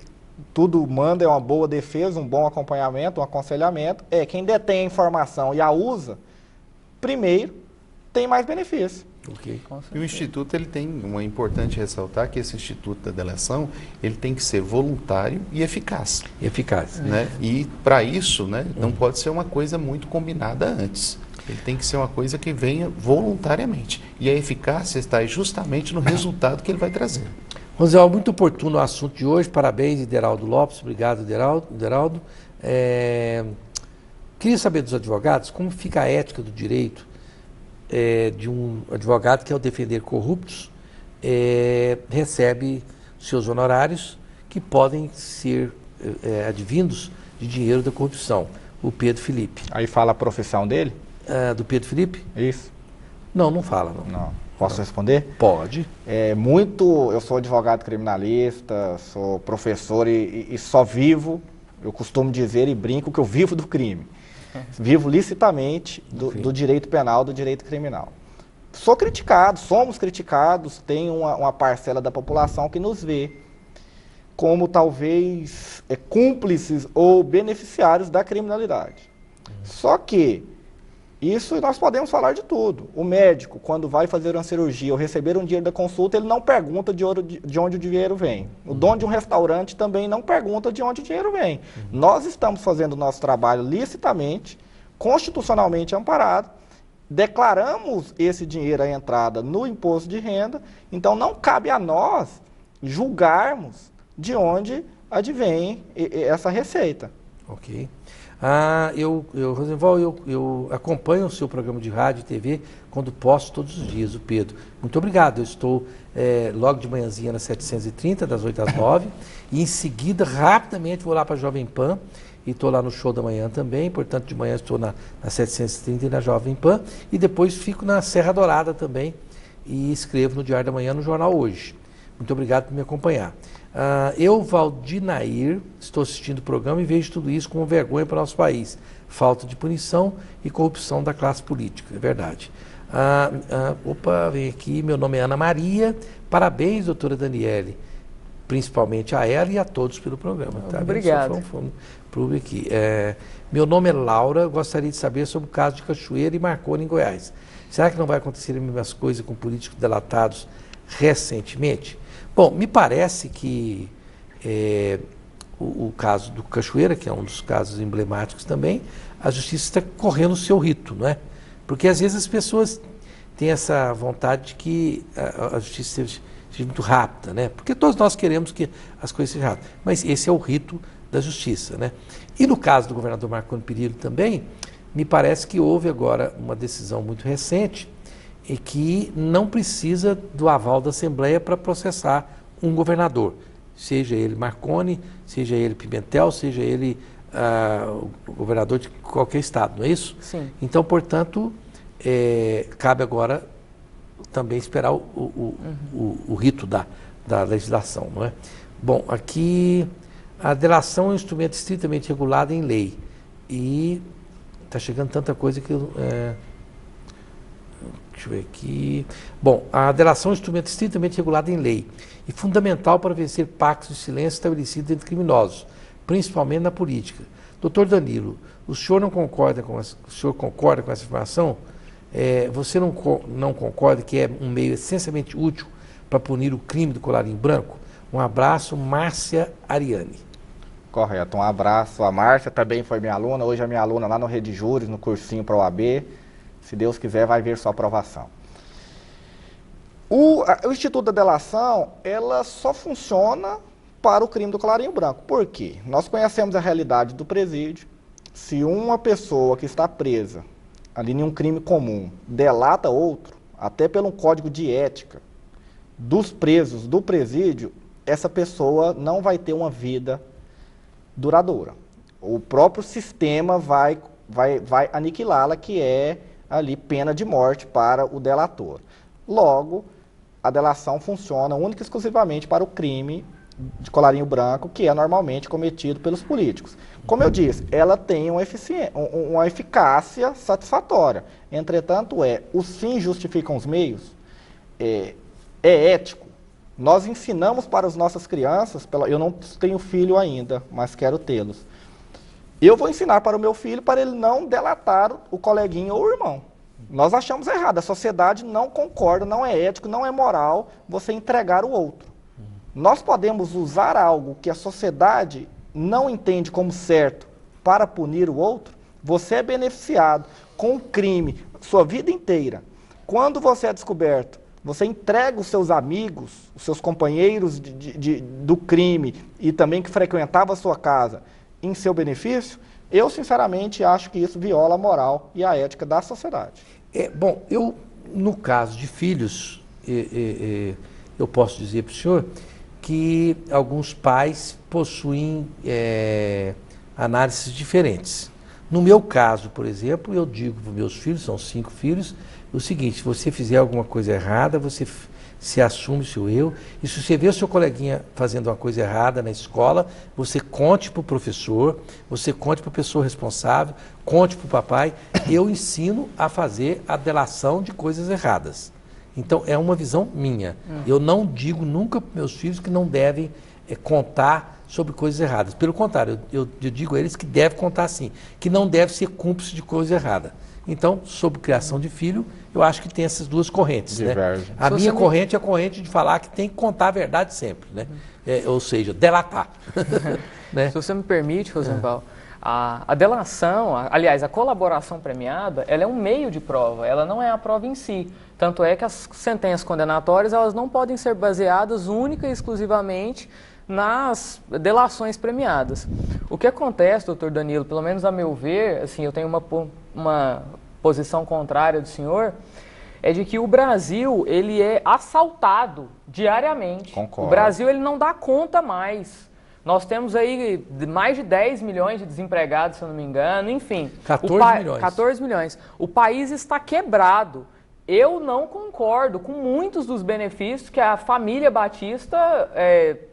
tudo manda, é uma boa defesa, um bom acompanhamento, um aconselhamento, quem detém a informação e a usa, primeiro, tem mais benefício. Okay. E o Instituto, ele tem, importante ressaltar que esse Instituto da Delação, ele tem que ser voluntário e eficaz. Eficaz. Né? E para isso, né, não pode ser uma coisa muito combinada antes. Ele tem que ser uma coisa que venha voluntariamente. E a eficácia está justamente no resultado que ele vai trazer. Rosival, muito oportuno o assunto de hoje. Parabéns, Ideraldo Lopes. Obrigado, Ideraldo. Queria saber dos advogados como fica a ética do direito de um advogado que, ao defender corruptos, recebe seus honorários que podem ser advindos de dinheiro da corrupção. O Pedro Felipe. Aí fala a profissão dele? Do Pedro Felipe? Isso. Não fala. Não. Posso responder? Pode. Eu sou advogado criminalista, sou professor e só vivo, eu costumo dizer e brinco que eu vivo do crime. Vivo licitamente do direito penal, do direito criminal. Sou criticado, somos criticados, tem uma parcela da população que nos vê como talvez cúmplices ou beneficiários da criminalidade. Só que isso nós podemos falar de tudo. O médico, quando vai fazer uma cirurgia ou receber um dinheiro da consulta, ele não pergunta de onde o dinheiro vem. O dono de um restaurante também não pergunta de onde o dinheiro vem. Nós estamos fazendo o nosso trabalho licitamente, constitucionalmente amparado, declaramos esse dinheiro à entrada no imposto de renda, então não cabe a nós julgarmos de onde advém essa receita. Ok. Rosival, eu acompanho o seu programa de rádio e TV quando posso todos os dias, o Pedro. Muito obrigado. Eu estou logo de manhãzinha na 730, das 8 às 9, e em seguida, rapidamente, vou lá para a Jovem Pan, e estou lá no Show da Manhã também, portanto, de manhã estou na 730 e na Jovem Pan, e depois fico na Serra Dourada também, e escrevo no Diário da Manhã, no Jornal Hoje. Muito obrigado por me acompanhar. Eu, Valdinair, estou assistindo o programa e vejo tudo isso como vergonha para o nosso país. Falta de punição e corrupção da classe política, é verdade. Vem aqui, meu nome é Ana Maria. Parabéns, doutora Daniele, principalmente a ela e a todos pelo programa. Tá? Obrigado. Aqui. Meu nome é Laura, gostaria de saber sobre o caso de Cachoeira e Marconi em Goiás. Será que não vai acontecer as mesmas coisas com políticos delatados recentemente? Bom, me parece que o caso do Cachoeira, que é um dos casos emblemáticos também, a justiça está correndo o seu rito, não é? Porque às vezes as pessoas têm essa vontade de que a justiça seja muito rápida, né? Porque todos nós queremos que as coisas sejam rápidas, mas esse é o rito da justiça, né? E no caso do governador Marconi Perillo também, me parece que houve agora uma decisão muito recente e que não precisa do aval da Assembleia para processar um governador, seja ele Marconi, seja ele Pimentel, seja ele o governador de qualquer estado, não é isso? Sim. Então, portanto, cabe agora também esperar o rito da legislação, não é? Bom, aqui a delação é um instrumento estritamente regulado em lei e está chegando tanta coisa que deixa eu ver aqui. Bom, a delação é um instrumento estritamente regulado em lei e fundamental para vencer pactos de silêncio estabelecidos entre criminosos, principalmente na política. Doutor Danilo, o senhor concorda com essa afirmação? Você não concorda que é um meio essencialmente útil para punir o crime do colarinho branco? Um abraço, Márcia Ariane. Correto, um abraço. A Márcia também foi minha aluna, hoje é minha aluna lá no Rede Júris, no cursinho para o OAB. Se Deus quiser, vai ver sua aprovação. O Instituto da Delação, ela só funciona para o crime do colarinho branco. Por quê? Nós conhecemos a realidade do presídio. Se uma pessoa que está presa ali em um crime comum delata outro, até pelo código de ética dos presos do presídio, essa pessoa não vai ter uma vida duradoura. O próprio sistema vai aniquilá-la, que é ali pena de morte para o delator. Logo, a delação funciona única e exclusivamente para o crime de colarinho branco, que é normalmente cometido pelos políticos. Como eu disse, ela tem uma eficácia satisfatória. Entretanto, os fins justificam os meios, é ético. Nós ensinamos para as nossas crianças, eu não tenho filho ainda, mas quero tê-los. Eu vou ensinar para o meu filho para ele não delatar o coleguinha ou o irmão. Nós achamos errado, a sociedade não concorda, não é ético, não é moral você entregar o outro. Nós podemos usar algo que a sociedade não entende como certo para punir o outro, você é beneficiado com o crime sua vida inteira. Quando você é descoberto, você entrega os seus amigos, os seus companheiros do crime e também que frequentava a sua casa em seu benefício, eu sinceramente acho que isso viola a moral e a ética da sociedade. Bom, no caso de filhos, eu posso dizer para o senhor que alguns pais possuem análises diferentes. No meu caso, por exemplo, eu digo para os meus filhos, são 5 filhos, o seguinte: se você fizer alguma coisa errada, você se assume o seu erro, e se você vê o seu coleguinha fazendo uma coisa errada na escola, você conte para o professor, você conte para a pessoa responsável, conte para o papai. Eu ensino a fazer a delação de coisas erradas. Então, é uma visão minha. Eu não digo nunca para meus filhos que não devem contar sobre coisas erradas. Pelo contrário, eu digo a eles que devem contar sim, que não deve ser cúmplice de coisa errada. Então, sobre criação de filho, eu acho que tem essas duas correntes. Né? A minha corrente é a corrente de falar que tem que contar a verdade sempre, né? Ou seja, delatar. Né? Se você me permite, Rosenval, a delação, aliás, a colaboração premiada, ela é um meio de prova, ela não é a prova em si. Tanto é que as sentenças condenatórias, elas não podem ser baseadas única e exclusivamente nas delações premiadas. O que acontece, doutor Danilo, pelo menos a meu ver, assim, eu tenho uma posição contrária do senhor, é de que o Brasil, ele é assaltado diariamente. Concordo. O Brasil, ele não dá conta mais. Nós temos aí mais de 10 milhões de desempregados, se eu não me engano, enfim. 14 milhões. 14 milhões. O país está quebrado. Eu não concordo com muitos dos benefícios que a família Batista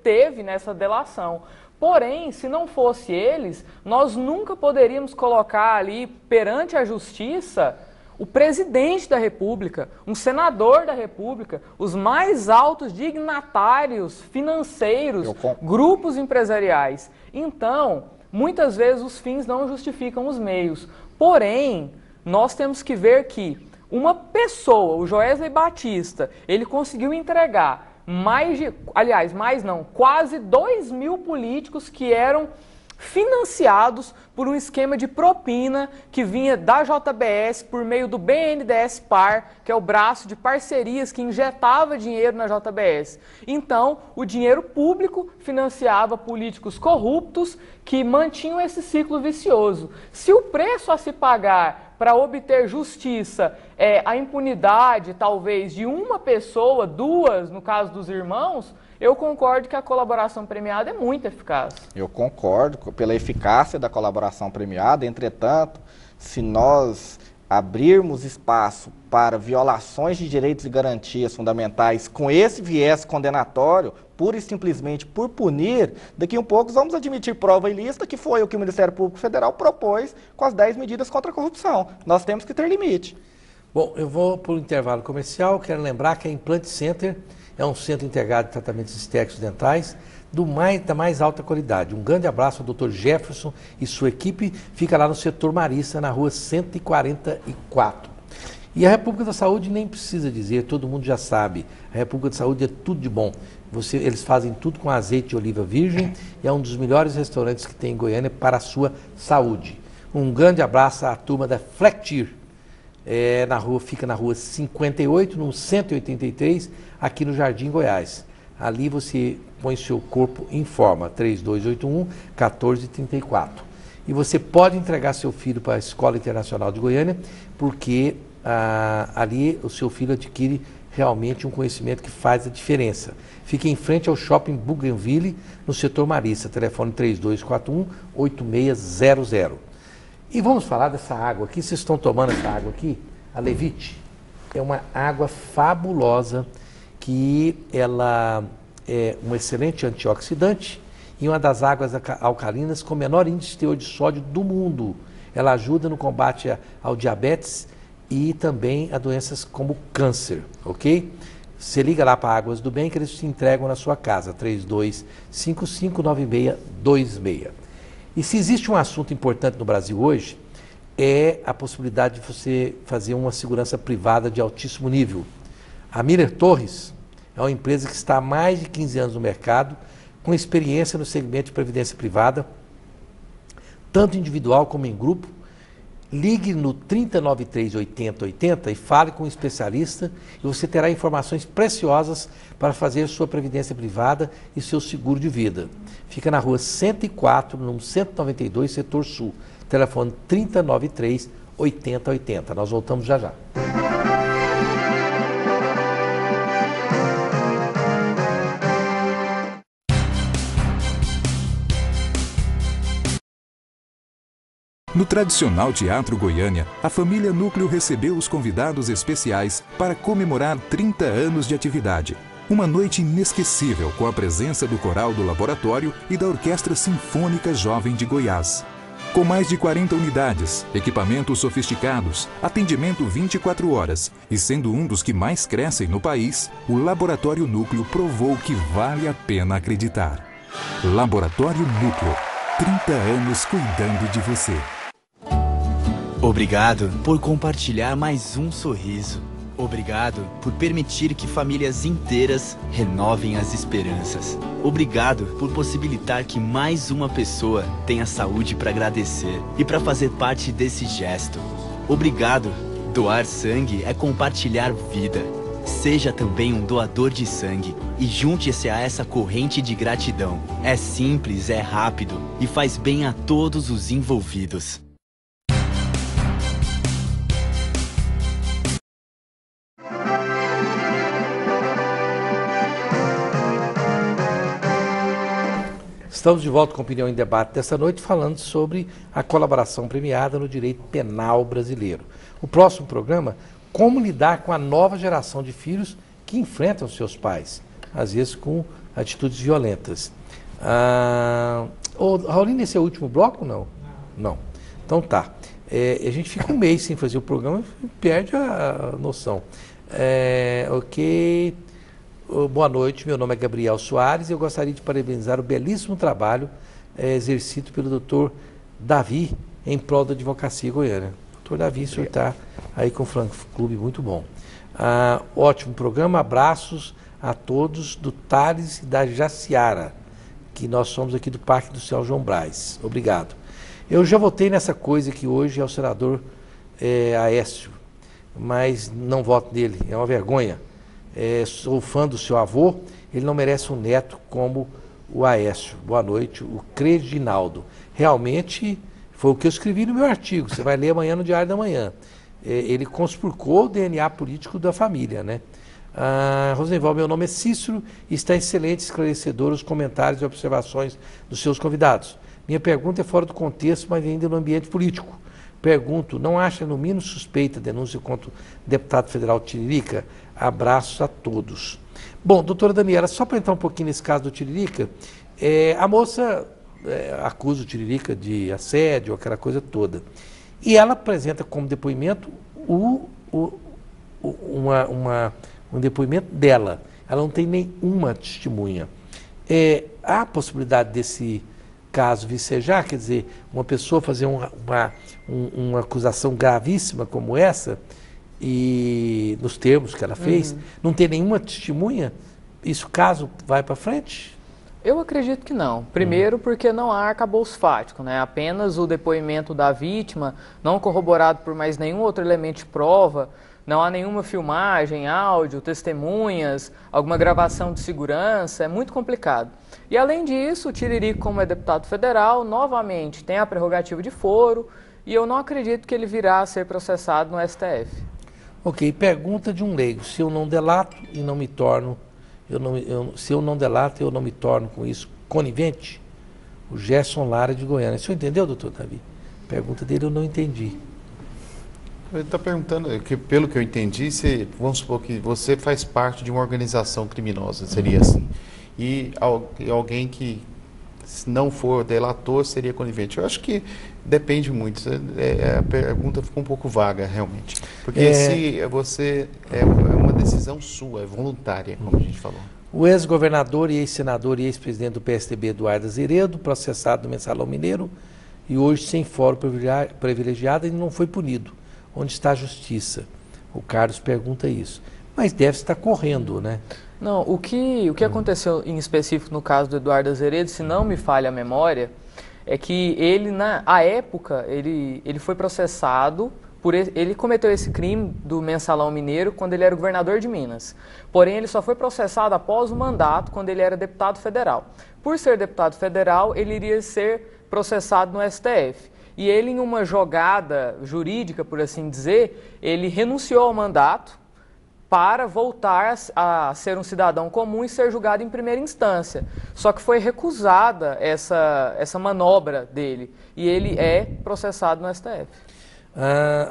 teve nessa delação. Porém, se não fosse eles, nós nunca poderíamos colocar ali perante a justiça o presidente da República, um senador da República, os mais altos dignatários financeiros, grupos empresariais. Então, muitas vezes os fins não justificam os meios. Porém, nós temos que ver que uma pessoa, o Joesley Batista, ele conseguiu entregar quase 2.000 políticos que eram financiados por um esquema de propina que vinha da JBS por meio do BNDES-Par, que é o braço de parcerias que injetava dinheiro na JBS. Então, o dinheiro público financiava políticos corruptos que mantinham esse ciclo vicioso. Se o preço a se pagar para obter justiça é a impunidade, talvez, de uma pessoa, 2, no caso dos irmãos, eu concordo que a colaboração premiada é muito eficaz. Eu concordo pela eficácia da colaboração premiada, entretanto, se nós abrirmos espaço para violações de direitos e garantias fundamentais com esse viés condenatório, pura e simplesmente por punir, daqui a um pouco vamos admitir prova ilícita, que foi o que o Ministério Público Federal propôs com as 10 medidas contra a corrupção. Nós temos que ter limite. Bom, eu vou para o intervalo comercial. Quero lembrar que a Implant Center é um centro integrado de tratamentos estéticos dentais da mais alta qualidade. Um grande abraço ao Dr. Jefferson e sua equipe. Fica lá no setor Marista, na rua 144. E a República da Saúde nem precisa dizer, todo mundo já sabe. A República da Saúde é tudo de bom. Eles fazem tudo com azeite de oliva virgem e é um dos melhores restaurantes que tem em Goiânia para a sua saúde. Um grande abraço à turma da Flectir. Fica na rua 58, no 183, aqui no Jardim Goiás. Ali você põe seu corpo em forma, 3281-1434. E você pode entregar seu filho para a Escola Internacional de Goiânia, porque ali o seu filho adquire realmente um conhecimento que faz a diferença. Fica em frente ao Shopping Bougainville, no setor Marista, telefone 3241-8600. E vamos falar dessa água aqui. Vocês estão tomando essa água aqui? A Levite. É uma água fabulosa, que ela é um excelente antioxidante e uma das águas alcalinas com menor índice de teor de sódio do mundo. Ela ajuda no combate ao diabetes e também a doenças como câncer, ok? Você liga lá para Águas do Bem que eles te entregam na sua casa, 32559626. E se existe um assunto importante no Brasil hoje, é a possibilidade de você fazer uma segurança privada de altíssimo nível. A Miller Torres é uma empresa que está há mais de 15 anos no mercado, com experiência no segmento de previdência privada, tanto individual como em grupo, Ligue no 3093 8080 e fale com um especialista e você terá informações preciosas para fazer sua previdência privada e seu seguro de vida. Fica na rua 104, número 192, setor sul. Telefone 3093 8080. Nós voltamos já já. No tradicional Teatro Goiânia, a família Núcleo recebeu os convidados especiais para comemorar 30 anos de atividade. Uma noite inesquecível com a presença do Coral do Laboratório e da Orquestra Sinfônica Jovem de Goiás. Com mais de 40 unidades, equipamentos sofisticados, atendimento 24 horas e sendo um dos que mais crescem no país, o Laboratório Núcleo provou que vale a pena acreditar. Laboratório Núcleo, 30 anos cuidando de você. Obrigado por compartilhar mais um sorriso. Obrigado por permitir que famílias inteiras renovem as esperanças. Obrigado por possibilitar que mais uma pessoa tenha saúde para agradecer e para fazer parte desse gesto. Obrigado. Doar sangue é compartilhar vida. Seja também um doador de sangue e junte-se a essa corrente de gratidão. É simples, é rápido e faz bem a todos os envolvidos. Estamos de volta com Opinião em Debate desta noite, falando sobre a colaboração premiada no direito penal brasileiro. O próximo programa, como lidar com a nova geração de filhos que enfrentam seus pais, às vezes com atitudes violentas. Raulino, esse é o último bloco ou não? Não. Então tá. A gente fica um mês sem fazer o programa e perde a noção. Ok. Boa noite, meu nome é Gabriel Soares e eu gostaria de parabenizar o belíssimo trabalho exercido pelo Dr. Davi em prol da advocacia goiana. Dr. Davi, o senhor está aí com o Franco Clube, muito bom. Ótimo programa, abraços a todos do Tales e da Jaciara, que nós somos aqui do Parque do Céu João Braz. Obrigado. Eu já votei nessa coisa que hoje é o senador Aécio, mas não voto nele, é uma vergonha. Sou fã do seu avô, ele não merece um neto como o Aécio. Boa noite, o Creginaldo. Realmente foi o que eu escrevi no meu artigo, você vai ler amanhã no Diário da Manhã. Ele conspurcou o DNA político da família, né? Rosenval, meu nome é Cícero e está excelente, esclarecedor os comentários e observações dos seus convidados. Minha pergunta é fora do contexto, mas ainda no ambiente político. Pergunto, não acha no mínimo suspeita a denúncia contra o deputado federal Tiririca? Abraços a todos. Bom, doutora Daniela, só para entrar um pouquinho nesse caso do Tiririca, a moça acusa o Tiririca de assédio, aquela coisa toda. E ela apresenta como depoimento um depoimento dela. Ela não tem nenhuma testemunha. Há a possibilidade desse caso vicejar, quer dizer, uma pessoa fazer uma acusação gravíssima como essa, e nos termos que ela fez, não ter nenhuma testemunha, isso caso vai para frente? Eu acredito que não. Primeiro porque não há arcabouço fático, né? Apenas o depoimento da vítima, não corroborado por mais nenhum outro elemento de prova, não há nenhuma filmagem, áudio, testemunhas, alguma gravação de segurança, é muito complicado. E além disso, o Tiririca, como é deputado federal, novamente tem a prerrogativa de foro, e eu não acredito que ele virá a ser processado no STF. Ok, pergunta de um leigo, se eu não delato e não me torno, se eu não delato eu não me torno com isso conivente? O Gerson Lara de Goiânia. O senhor entendeu, doutor Davi? Pergunta dele eu não entendi. Ele está perguntando, pelo que eu entendi, vamos supor que você faz parte de uma organização criminosa, seria assim. E alguém que se não for delator seria conivente. Eu acho que depende muito. A pergunta ficou um pouco vaga, realmente. Porque se você é uma decisão sua, é voluntária, como a gente falou. O ex-governador e ex-senador e ex-presidente do PSDB, Eduardo Azeredo, processado no Mensalão Mineiro e hoje sem fórum privilegiado, ele não foi punido. Onde está a justiça? O Carlos pergunta isso. Mas deve estar correndo, né? Não, o que aconteceu em específico no caso do Eduardo Azeredo, se não me falha a memória, é que ele, à época, ele foi processado ele cometeu esse crime do Mensalão Mineiro quando ele era governador de Minas. Porém, ele só foi processado após o mandato, quando ele era deputado federal. Por ser deputado federal, ele iria ser processado no STF. E ele, em uma jogada jurídica, por assim dizer, ele renunciou ao mandato para voltar a ser um cidadão comum e ser julgado em primeira instância. Só que foi recusada essa manobra dele e ele é processado no STF.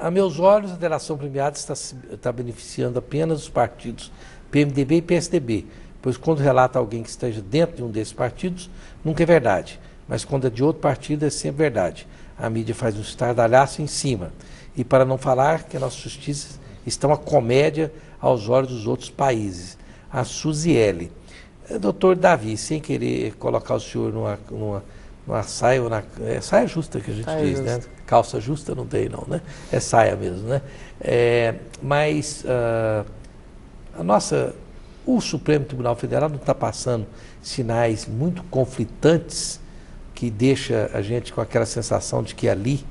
A meus olhos, a delação premiada está beneficiando apenas os partidos PMDB e PSDB, pois quando relata alguém que esteja dentro de um desses partidos, nunca é verdade, mas quando é de outro partido é sempre verdade. A mídia faz um estardalhaço em cima. E para não falar que a nossa justiça está uma comédia aos olhos dos outros países. A Suziele. Doutor Davi, sem querer colocar o senhor numa saia, saia justa que a gente diz, né? Calça justa não tem não, né? É saia mesmo, né? Mas o Supremo Tribunal Federal não está passando sinais muito conflitantes que deixa a gente com aquela sensação de que ali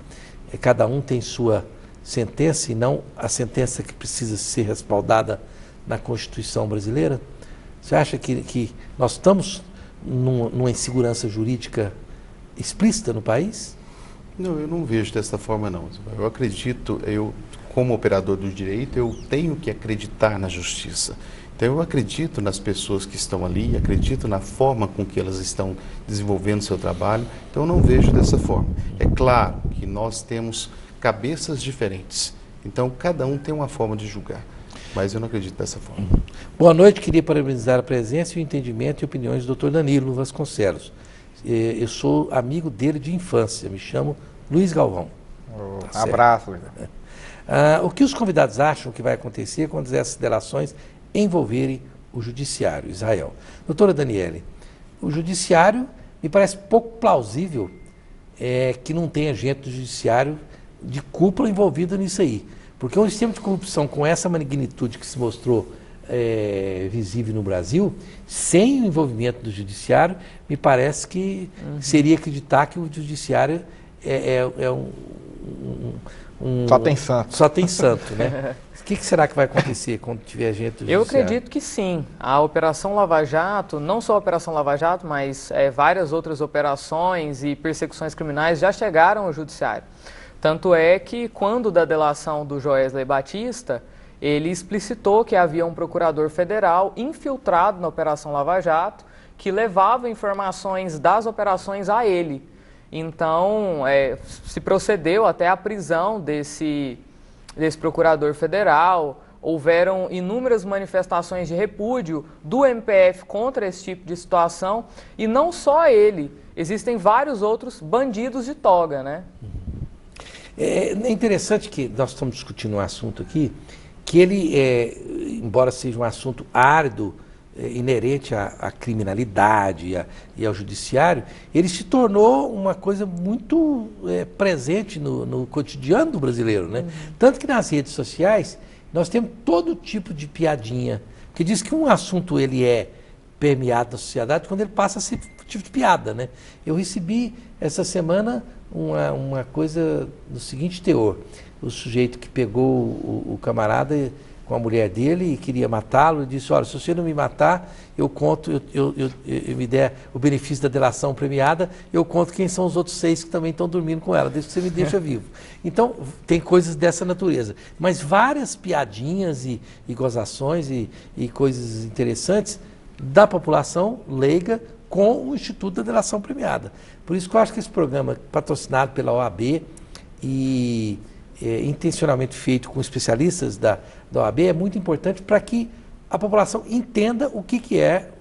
cada um tem sua sentença e não a sentença que precisa ser respaldada na Constituição brasileira? Você acha que nós estamos numa insegurança jurídica explícita no país? Não, eu não vejo dessa forma não. Eu acredito, como operador do direito, eu tenho que acreditar na justiça. Então eu acredito nas pessoas que estão ali, acredito na forma com que elas estão desenvolvendo seu trabalho, então eu não vejo dessa forma. É claro que nós temos cabeças diferentes, então cada um tem uma forma de julgar, mas eu não acredito dessa forma. Boa noite, queria parabenizar a presença e o entendimento e opiniões do Dr. Danilo Vasconcelos. Eu sou amigo dele de infância, me chamo Luiz Galvão. Abraço, Luiz. O que os convidados acham que vai acontecer quando essas delações envolverem o judiciário, Israel? Doutora Daniele, o judiciário me parece pouco plausível que não tenha gente do judiciário de cúpula envolvida nisso aí. Porque um sistema de corrupção com essa magnitude que se mostrou visível no Brasil, sem o envolvimento do judiciário, me parece que seria acreditar que o judiciário só tem santo. Só tem santo, né? O que será que vai acontecer quando tiver gente do Eu judiciário? acredito que sim. A Operação Lava Jato, não só a Operação Lava Jato, mas várias outras operações e persecuções criminais já chegaram ao judiciário. Tanto é que, quando da delação do Joesley Batista, ele explicitou que havia um procurador federal infiltrado na Operação Lava Jato que levava informações das operações a ele. Então, se procedeu até à prisão desse procurador federal. Houveram inúmeras manifestações de repúdio do MPF contra esse tipo de situação. E não só ele, existem vários outros bandidos de toga, né? É interessante que nós estamos discutindo um assunto aqui, que ele, embora seja um assunto árido, inerente à criminalidade e ao judiciário, ele se tornou uma coisa muito presente no cotidiano do brasileiro, né? Tanto que nas redes sociais nós temos todo tipo de piadinha, que diz que um assunto ele é permeado na sociedade quando ele passa a ser tipo de piada, né? Eu recebi essa semana uma coisa do seguinte teor: o sujeito que pegou o camarada com a mulher dele e queria matá-lo, e disse: olha, se você não me matar, eu conto, eu me der o benefício da delação premiada, eu conto quem são os outros 6 que também estão dormindo com ela, desde que você me deixa vivo. Então, tem coisas dessa natureza. Mas várias piadinhas e gozações e coisas interessantes da população leiga com o Instituto da Delação Premiada. Por isso que eu acho que esse programa, patrocinado pela OAB e intencionalmente feito com especialistas da OAB, é muito importante para que a população entenda o que é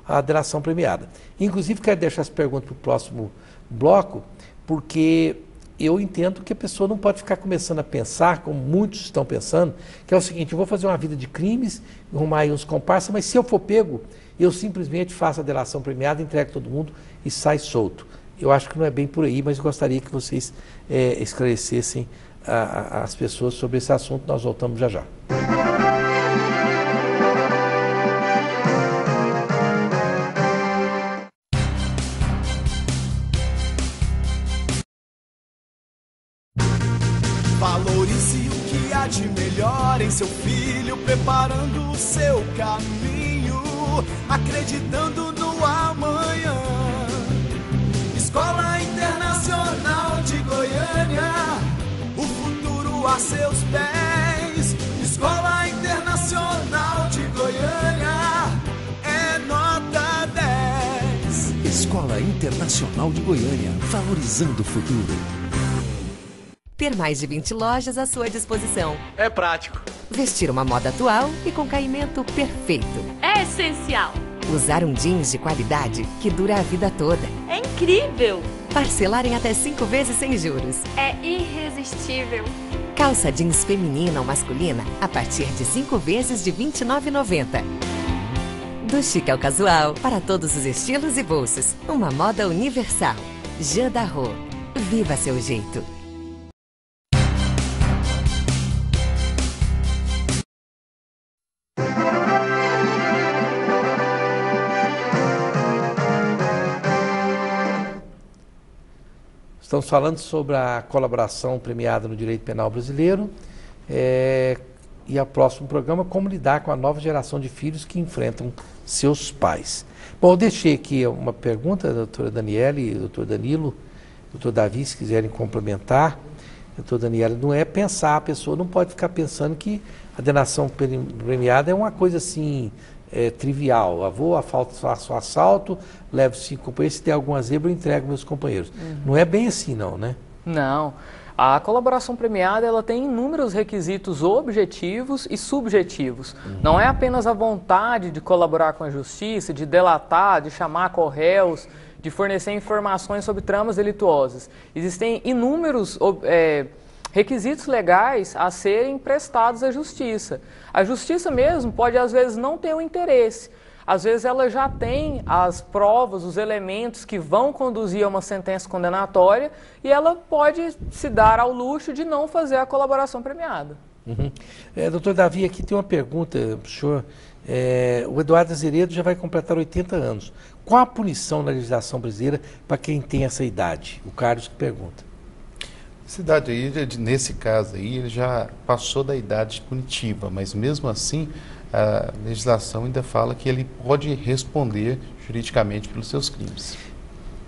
a delação premiada. Inclusive, quero deixar essa pergunta para o próximo bloco, porque eu entendo que a pessoa não pode ficar começando a pensar, como muitos estão pensando, que é o seguinte: eu vou fazer uma vida de crimes, arrumar aí uns comparsas, mas se eu for pego, eu simplesmente faço a delação premiada, entrego todo mundo e sai solto. Eu acho que não é bem por aí, mas eu gostaria que vocês esclarecessem as pessoas sobre esse assunto. Nós voltamos já já. em seu filho, preparando o seu caminho, acreditando no amanhã. Escola Internacional de Goiânia, o futuro a seus pés. Escola Internacional de Goiânia, é nota 10. Escola Internacional de Goiânia, valorizando o futuro. Ter mais de 20 lojas à sua disposição. É prático. Vestir uma moda atual e com caimento perfeito. É essencial. Usar um jeans de qualidade que dura a vida toda. É incrível. Parcelar em até 5 vezes sem juros. É irresistível. Calça jeans feminina ou masculina a partir de 5 vezes de R$ 29,90. Do chique ao casual, para todos os estilos e bolsos. Uma moda universal. Jean Darro. Viva seu jeito. Estamos falando sobre a colaboração premiada no direito penal brasileiro e o próximo programa, como lidar com a nova geração de filhos que enfrentam seus pais. Bom, eu deixei aqui uma pergunta, doutora Daniele, doutor Danilo, doutor Davi, se quiserem complementar. Doutor Daniele, não é pensar, a pessoa não pode ficar pensando que a denação premiada é uma coisa assim... trivial. Eu vou, faço assalto, levo 5 companheiros, se tem alguma zebra eu entrego meus companheiros. Não é bem assim não, né? Não. A colaboração premiada ela tem inúmeros requisitos objetivos e subjetivos. Não é apenas a vontade de colaborar com a justiça, de delatar, de chamar corréus, de fornecer informações sobre tramas delituosas. Existem inúmeros requisitos legais a serem prestados à justiça. A justiça mesmo pode, às vezes, não ter o interesse. Às vezes, ela já tem as provas, os elementos que vão conduzir a uma sentença condenatória e ela pode se dar ao luxo de não fazer a colaboração premiada. Doutor Davi, aqui tem uma pergunta para o senhor. O Eduardo Azeredo já vai completar 80 anos. Qual a punição na legislação brasileira para quem tem essa idade? O Carlos que pergunta. Cidade aí, nesse caso aí, ele já passou da idade punitiva, mas mesmo assim a legislação ainda fala que ele pode responder juridicamente pelos seus crimes.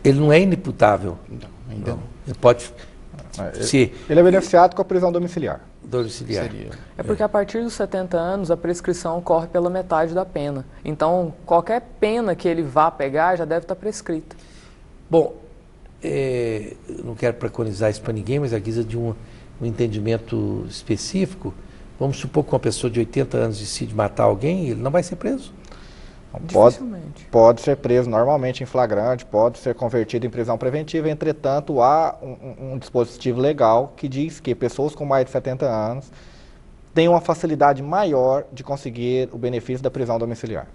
Ele não é inimputável? Não, ainda não. Ele pode ser... Ele é beneficiado com a prisão domiciliar. Domiciliar. É porque a partir dos 70 anos a prescrição corre pela metade da pena. Então, qualquer pena que ele vá pegar já deve estar prescrita. Bom, não quero preconizar isso para ninguém, mas à guisa de um entendimento específico, vamos supor que uma pessoa de 80 anos decide matar alguém, ele não vai ser preso? Pode ser preso normalmente em flagrante, pode ser convertido em prisão preventiva, entretanto há um dispositivo legal que diz que pessoas com mais de 70 anos têm uma facilidade maior de conseguir o benefício da prisão domiciliar.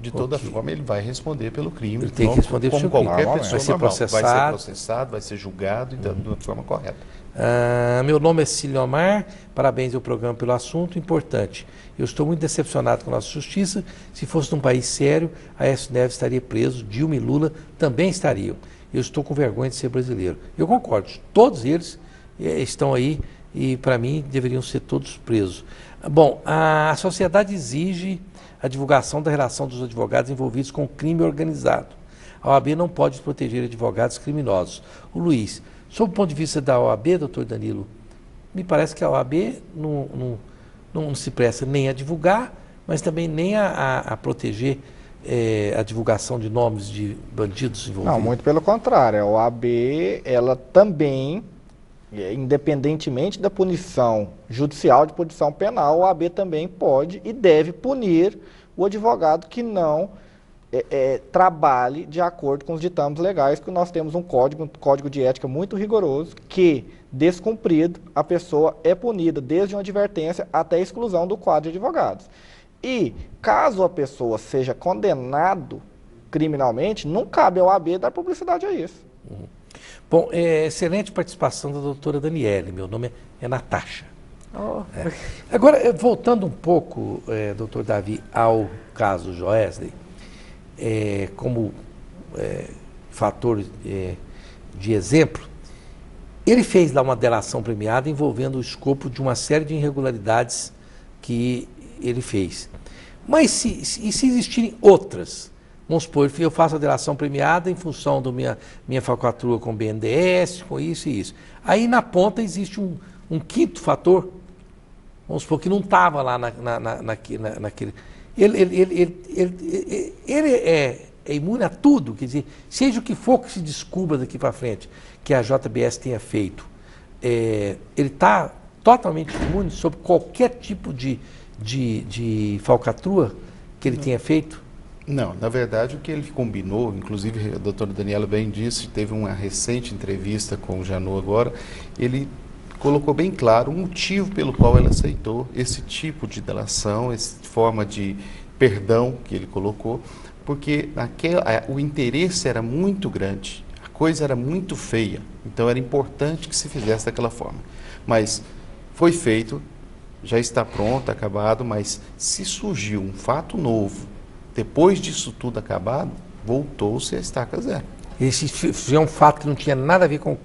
De toda forma, ele vai responder pelo crime. Ele tem que responder como qualquer pessoa vai ser normal. processado. Vai ser processado, vai ser julgado da forma correta. Meu nome é Ciliomar, parabéns ao programa pelo assunto importante. Eu estou muito decepcionado com a nossa justiça. Se fosse num país sério, Aécio Neves estaria preso, Dilma e Lula também estariam. Eu estou com vergonha de ser brasileiro. Eu concordo, todos eles estão aí e, para mim, deveriam ser todos presos. Bom, a sociedade exige a divulgação da relação dos advogados envolvidos com crime organizado. A OAB não pode proteger advogados criminosos. O Luiz, sob o ponto de vista da OAB, doutor Danilo, me parece que a OAB não se presta nem a divulgar, mas também nem a proteger a divulgação de nomes de bandidos envolvidos. Não, muito pelo contrário. A OAB, ela também, independentemente da punição judicial, de punição penal, a OAB também pode e deve punir o advogado que não trabalhe de acordo com os ditames legais, que nós temos um código de ética muito rigoroso, que, descumprido, a pessoa é punida desde uma advertência até a exclusão do quadro de advogados. E, caso a pessoa seja condenado criminalmente, não cabe ao OAB dar publicidade a isso. Bom, excelente participação da doutora Daniele. Meu nome é Natasha. Agora, voltando um pouco, doutor Davi, ao caso Joesley, como fator de exemplo, ele fez lá uma delação premiada envolvendo o escopo de uma série de irregularidades que ele fez. Mas se existirem outras, vamos supor, eu faço a delação premiada em função da minha falcatrua com BNDES, com isso e isso. Aí na ponta existe um quinto fator, vamos supor, que não estava lá naquele... Ele é imune a tudo, quer dizer, seja o que for que se descubra daqui para frente, que a JBS tenha feito, ele está totalmente imune sobre qualquer tipo de falcatrua que ele tenha feito? Não, na verdade o que ele combinou, inclusive a doutora Daniela bem disse, teve uma recente entrevista com o Janot agora, ele colocou bem claro o motivo pelo qual ele aceitou esse tipo de delação, essa forma de perdão que ele colocou, porque o interesse era muito grande, a coisa era muito feia, então era importante que se fizesse daquela forma. Mas foi feito, já está pronto, acabado, mas se surgiu um fato novo, depois disso tudo acabado, voltou-se a estaca zero. E se é um fato que não tinha nada a ver com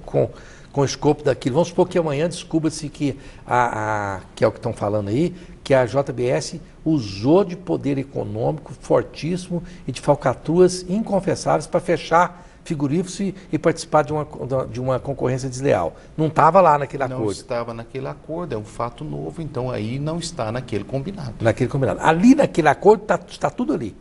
o escopo daquilo, vamos supor que amanhã descubra-se que, que é o que estão falando aí, que a JBS usou de poder econômico fortíssimo e de falcatruas inconfessáveis para fechar frigoríficos e participar de uma concorrência desleal. Não estava lá naquele acordo. Não estava naquele acordo, é um fato novo, então aí não está naquele combinado. Naquele combinado. Ali naquele acordo está tudo ali.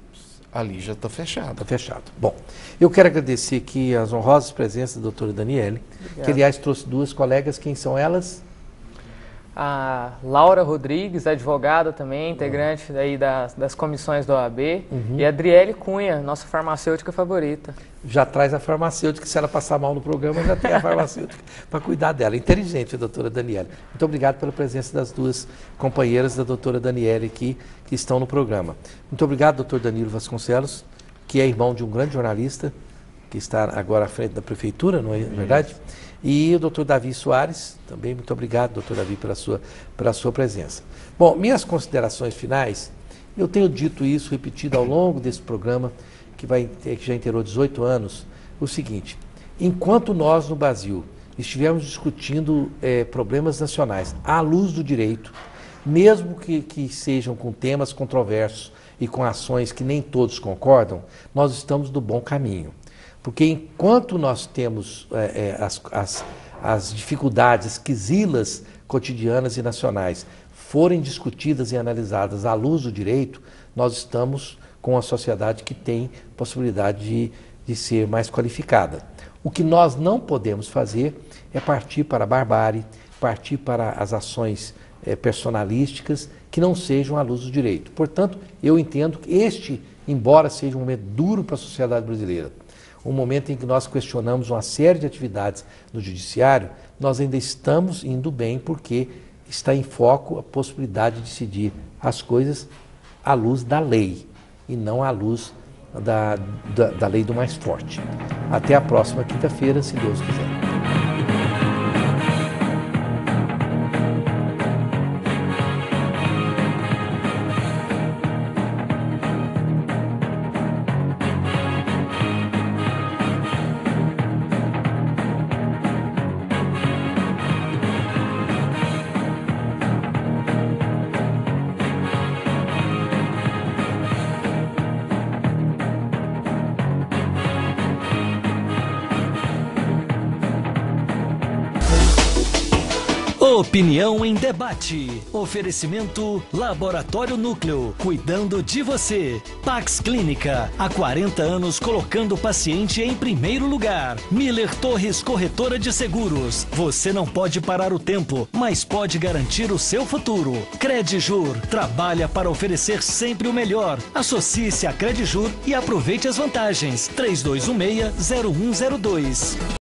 Ali já está fechado. Está fechado. Bom, eu quero agradecer aqui as honrosas presenças da doutora Daniele, que aliás trouxe duas colegas. Quem são elas? A Laura Rodrigues, advogada também, integrante aí das comissões da OAB, e a Adriele Cunha, nossa farmacêutica favorita. Já traz a farmacêutica, se ela passar mal no programa, já tem a farmacêutica para cuidar dela. Inteligente a doutora Daniele. Muito obrigado pela presença das duas companheiras da doutora Daniele aqui, que estão no programa. Muito obrigado, doutor Danilo Vasconcelos, que é irmão de um grande jornalista, que está agora à frente da prefeitura, não é verdade? E o doutor Davi Soares, também muito obrigado, doutor Davi, pela sua presença. Bom, minhas considerações finais, eu tenho dito isso, repetido ao longo desse programa, que já inteirou 18 anos, o seguinte: enquanto nós no Brasil estivermos discutindo problemas nacionais à luz do direito, mesmo que sejam com temas controversos e com ações que nem todos concordam, nós estamos no bom caminho. Porque enquanto nós temos as dificuldades, as quizilas cotidianas e nacionais forem discutidas e analisadas à luz do direito, nós estamos com uma sociedade que tem possibilidade de ser mais qualificada. O que nós não podemos fazer é partir para a barbárie, partir para as ações personalísticas que não sejam à luz do direito. Portanto, eu entendo que este, embora seja um momento duro para a sociedade brasileira, um momento em que nós questionamos uma série de atividades no judiciário, nós ainda estamos indo bem porque está em foco a possibilidade de decidir as coisas à luz da lei e não à luz da lei do mais forte. Até a próxima quinta-feira, se Deus quiser. Opinião em debate. Oferecimento Laboratório Núcleo, cuidando de você. Pax Clínica, há 40 anos colocando o paciente em primeiro lugar. Miller Torres Corretora de Seguros. Você não pode parar o tempo, mas pode garantir o seu futuro. Credijur, trabalha para oferecer sempre o melhor. Associe-se a Credijur e aproveite as vantagens. 3216-0102.